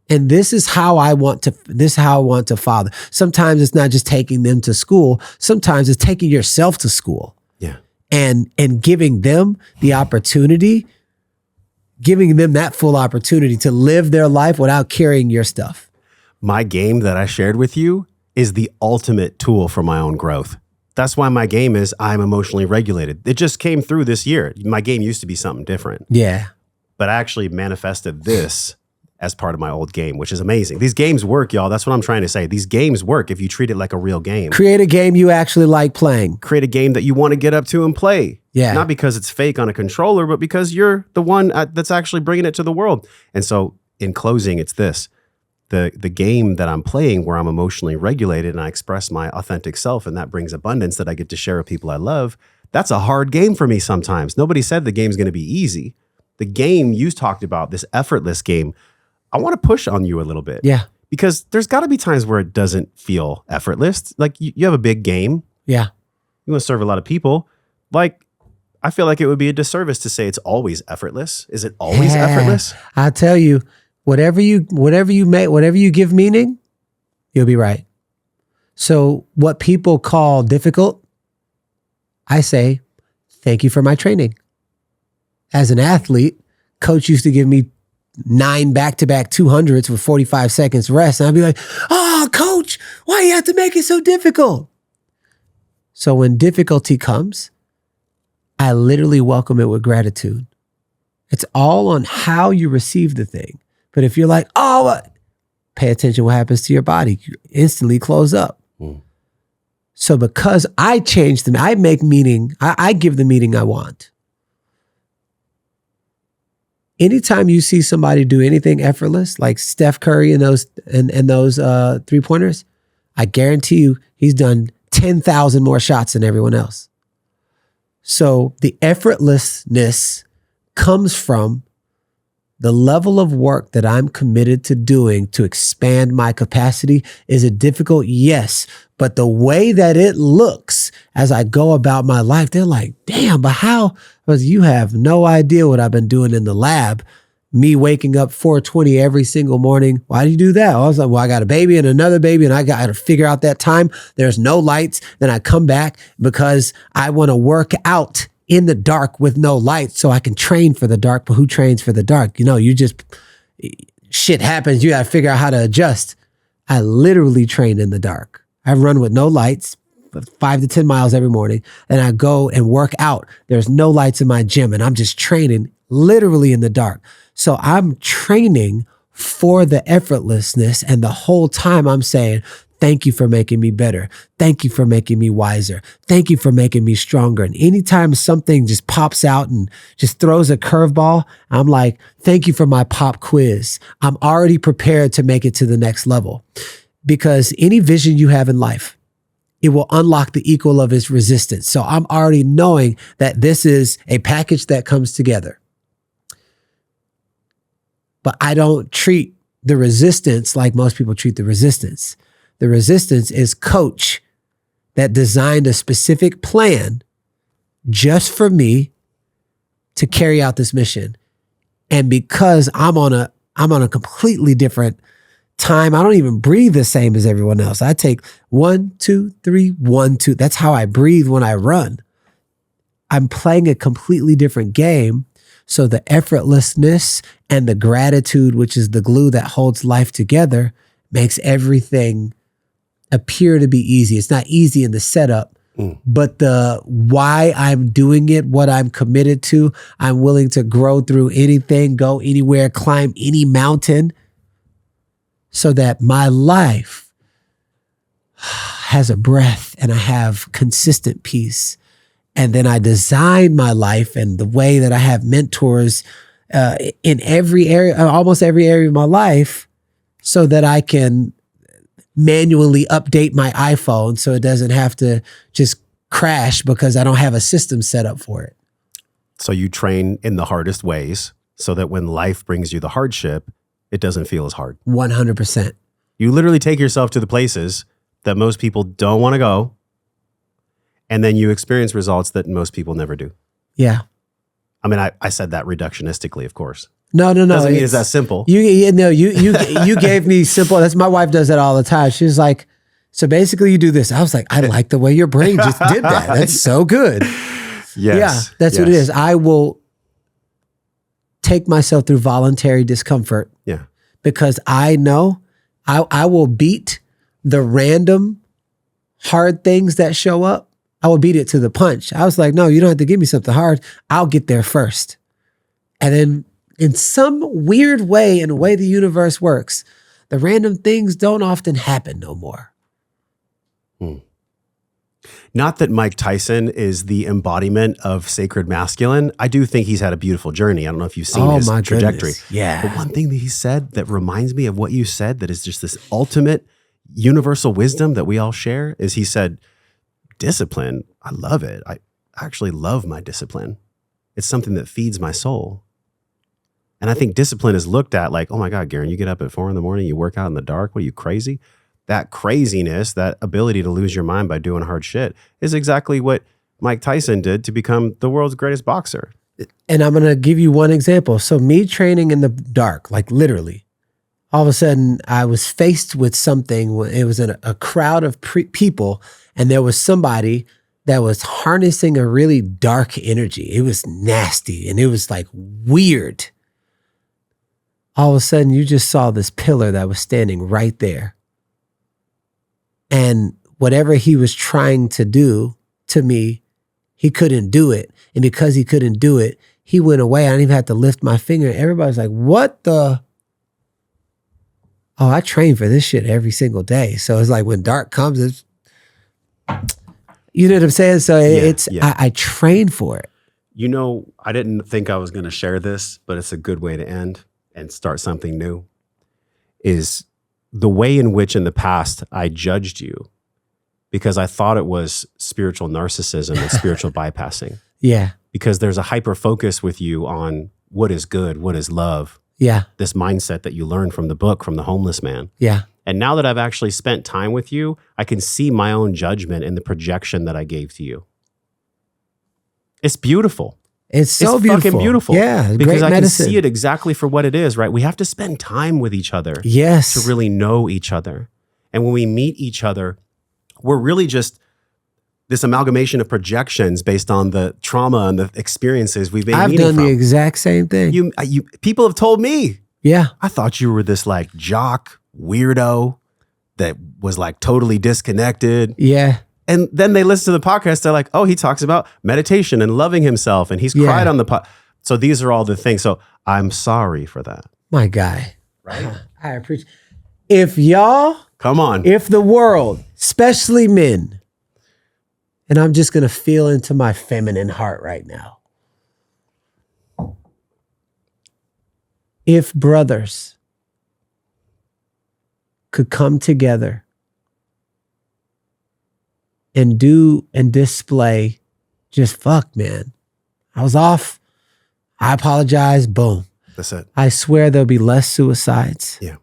And this is how I want to father. Sometimes it's not just taking them to school. Sometimes it's taking yourself to school. Yeah. And giving them the opportunity, giving them that full opportunity to live their life without carrying your stuff. My game that I shared with you is the ultimate tool for my own growth. That's why my game is I'm emotionally regulated. It just came through this year. My game used to be something different. Yeah. But I actually manifested this as part of my old game, which is amazing. These games work, y'all. That's what I'm trying to say. These games work if you treat it like a real game. Create a game you actually like playing. Create a game that you want to get up to and play. Yeah. Not because it's fake on a controller, but because you're the one that's actually bringing it to the world. And so in closing, it's this. The game that I'm playing where I'm emotionally regulated and I express my authentic self, and that brings abundance that I get to share with people I love. That's a hard game for me sometimes. Nobody said the game's going to be easy. The game you talked about, this effortless game, I want to push on you a little bit. Yeah. Because there's got to be times where it doesn't feel effortless. Like you have a big game. Yeah. You want to serve a lot of people. Like, I feel like it would be a disservice to say it's always effortless. Is it always effortless? I tell you, whatever you give meaning, you'll be right. So what people call difficult, I say, thank you for my training. As an athlete, coach used to give me 9 back-to-back 200s with 45 seconds rest. And I'd be like, oh, coach, why you have to make it so difficult? So when difficulty comes, I literally welcome it with gratitude. It's all on how you receive the thing. But if you're like, oh, pay attention what happens to your body. You instantly close up. So because I change them, I make meaning, I give the meaning I want. Anytime you see somebody do anything effortless, like Steph Curry and those 3-pointers, I guarantee you he's done 10,000 more shots than everyone else. So the effortlessness comes from the level of work that I'm committed to doing to expand my capacity. Is it difficult? Yes. But the way that it looks as I go about my life, they're like, damn, but how? Because you have no idea what I've been doing in the lab. Me waking up 4:20 every single morning. Why do you do that? I was like, well, I got a baby and another baby and I got to figure out that time. There's no lights. Then I come back because I want to work out in the dark with no light so I can train for the dark. But who trains for the dark? Shit happens. You got to figure out how to adjust. I literally train in the dark. I run with no lights, 5 to 10 miles every morning. And I go and work out. There's no lights in my gym and I'm just training literally in the dark. So I'm training for the effortlessness. And the whole time I'm saying, thank you for making me better. Thank you for making me wiser. Thank you for making me stronger. And anytime something just pops out and just throws a curveball, I'm like, thank you for my pop quiz. I'm already prepared to make it to the next level. Because any vision you have in life, it will unlock the equal of its resistance. So I'm already knowing that this is a package that comes together. But I don't treat the resistance like most people treat the resistance. The resistance is coach that designed a specific plan just for me to carry out this mission. And because I'm on a completely different time, I don't even breathe the same as everyone else. I take 1, 2, 3, 1, 2. That's how I breathe when I run. I'm playing a completely different game. So the effortlessness and the gratitude, which is the glue that holds life together, makes everything appear to be easy. It's not easy in the setup, but the why I'm doing it, what I'm committed to, I'm willing to grow through anything, go anywhere, climb any mountain, so that my life has a breath and I have consistent peace. And then I design my life and the way that I have mentors in every area, almost every area of my life, so that I can manually update my iPhone so it doesn't have to just crash because I don't have a system set up for it. So you train in the hardest ways so that when life brings you the hardship, it doesn't feel as hard. 100%. You literally take yourself to the places that most people don't want to go. And then you experience results that most people never do. Yeah. I mean, I said that reductionistically, of course. No. Doesn't mean it's that simple. You gave me simple. That's my wife does that all the time. She's like, so basically you do this. I was like, I like the way your brain just did that. That's so good. Yes. Yeah, that's what it is. I will take myself through voluntary discomfort. Yeah. Because I know I will beat the random hard things that show up. I will beat it to the punch. I was like, no, you don't have to give me something hard. I'll get there first. And then in some weird way, in the way the universe works, the random things don't often happen no more. Not that Mike Tyson is the embodiment of sacred masculine. I do think he's had a beautiful journey. I don't know if you've seen his trajectory. Goodness. Yeah. But one thing that he said that reminds me of what you said, that is just this ultimate universal wisdom that we all share, is he said, discipline, I love it. I actually love my discipline. It's something that feeds my soul. And I think discipline is looked at like, oh my God, Garrain, you get up at 4 a.m, you work out in the dark. What are you, crazy? That craziness, that ability to lose your mind by doing hard shit is exactly what Mike Tyson did to become the world's greatest boxer. And I'm going to give you one example. So me training in the dark, like literally, all of a sudden I was faced with something. It was in a crowd of people, and there was somebody that was harnessing a really dark energy. It was nasty and it was like weird. All of a sudden you just saw this pillar that was standing right there. And whatever he was trying to do to me, he couldn't do it. And because he couldn't do it, he went away. I didn't even have to lift my finger. Everybody's like, what the? Oh, I train for this shit every single day. So it's like when dark comes, it's, you know what I'm saying? So I train for it. You know, I didn't think I was going to share this, but it's a good way to end and start something new, is the way in which in the past I judged you because I thought it was spiritual narcissism and spiritual bypassing. Yeah. Because there's a hyper focus with you on what is good, what is love. Yeah. This mindset that you learned from the book, from the homeless man. Yeah. And now that I've actually spent time with you, I can see my own judgment in the projection that I gave to you. It's beautiful. It's so beautiful. Fucking beautiful. Yeah. Because I medicine. can see it exactly for what it is, right? We have to spend time with each other. Yes. To really know each other. And when we meet each other, we're really just this amalgamation of projections based on the trauma and the experiences we've been meeting from. I've done the exact same thing. You people have told me. Yeah. I thought you were this like jock weirdo that was like totally disconnected. Yeah. And then they listen to the podcast. They're like, oh, he talks about meditation and loving himself. And he's cried on the pod. So these are all the things. So I'm sorry for that. My guy. Right? I appreciate. If y'all. Come on. If the world, especially men, and I'm just going to feel into my feminine heart right now. If brothers could come together and do and display just fuck, man. I was off. I apologize. Boom. That's it. I swear there'll be less suicides. Yeah.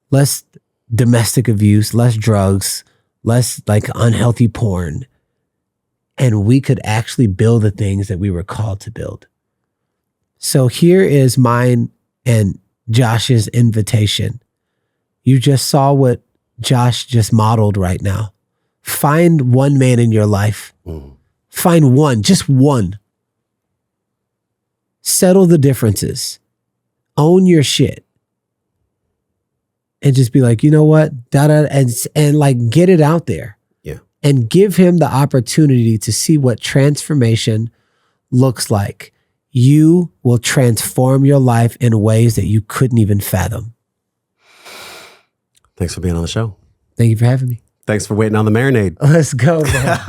Less domestic abuse, less drugs, less like unhealthy porn. And we could actually build the things that we were called to build. So here is mine and Josh's invitation. You just saw what Josh just modeled right now. Find one man in your life. Find one, just one. Settle the differences. Own your shit. And just be like, you know what? And like get it out there. Yeah. And give him the opportunity to see what transformation looks like. You will transform your life in ways that you couldn't even fathom. Thanks for being on the show. Thank you for having me. Thanks for waiting on the marinade. Let's go, man.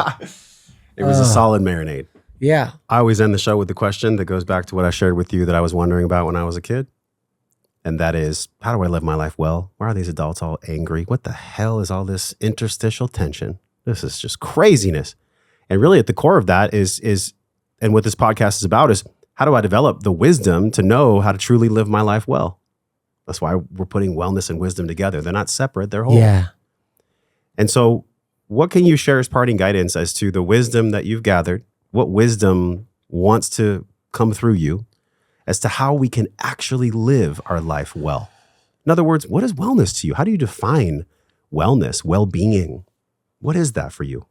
It was a solid marinade. Yeah. I always end the show with the question that goes back to what I shared with you that I was wondering about when I was a kid. And that is, how do I live my life well? Why are these adults all angry? What the hell is all this interstitial tension? This is just craziness. And really at the core of that is and what this podcast is about is, how do I develop the wisdom to know how to truly live my life well? That's why we're putting wellness and wisdom together. They're not separate, they're whole. Yeah. And so what can you share as parting guidance as to the wisdom that you've gathered? What wisdom wants to come through you as to how we can actually live our life well? In other words, what is wellness to you? How do you define wellness, well-being? What is that for you?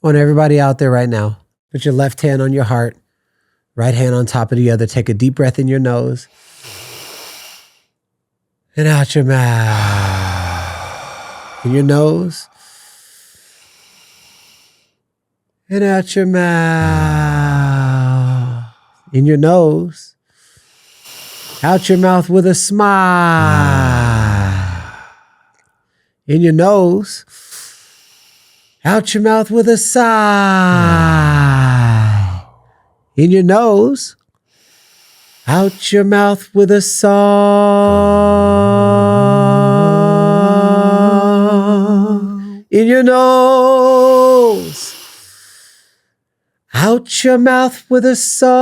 I want everybody out there right now, put your left hand on your heart, right hand on top of the other. Take a deep breath in your nose and out your mouth. In your nose and out your mouth. In your nose, out your mouth with a smile. In your nose, out your mouth with a sigh. In your nose, out your mouth with a song. In your nose, out your mouth with a song.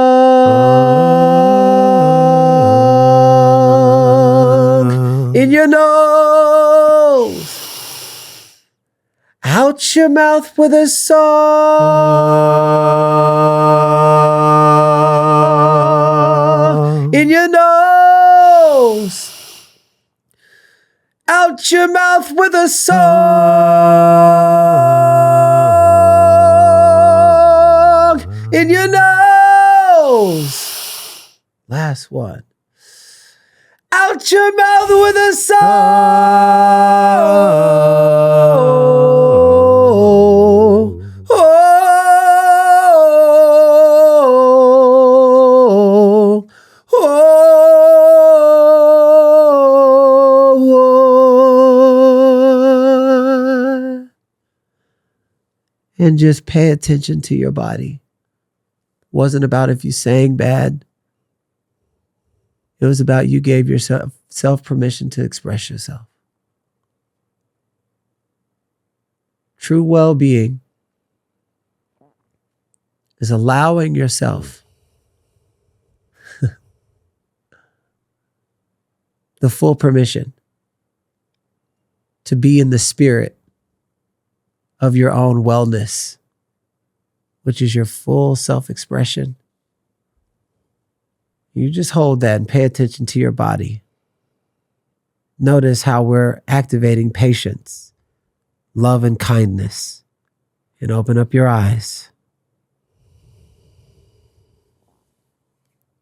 In your nose, out your mouth with a song. In your nose, out your mouth with a song. In your nose. Last one. Out your mouth with a song. And just pay attention to your body. Wasn't about if you sang bad. It was about you gave yourself permission to express yourself. True well-being is allowing yourself the full permission to be in the spirit of your own wellness, which is your full self-expression. You just hold that and pay attention to your body. Notice how we're activating patience, love, and kindness. And open up your eyes.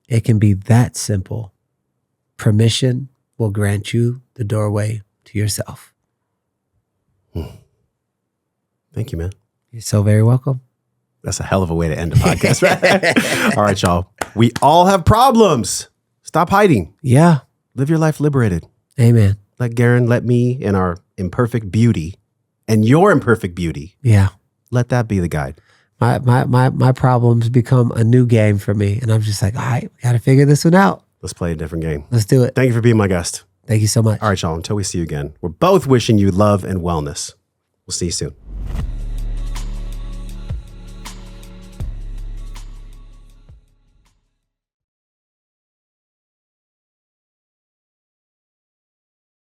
It can be that simple. Permission will grant you the doorway to yourself. Thank you, man. You're so very welcome. That's a hell of a way to end a podcast, right? All right, y'all. We all have problems. Stop hiding. Yeah. Live your life liberated. Amen. Let Garrain, let me in our imperfect beauty and your imperfect beauty. Yeah. Let that be the guide. My problems become a new game for me. And I'm just like, all right, we got to figure this one out. Let's play a different game. Let's do it. Thank you for being my guest. Thank you so much. All right, y'all. Until we see you again, we're both wishing you love and wellness. We'll see you soon.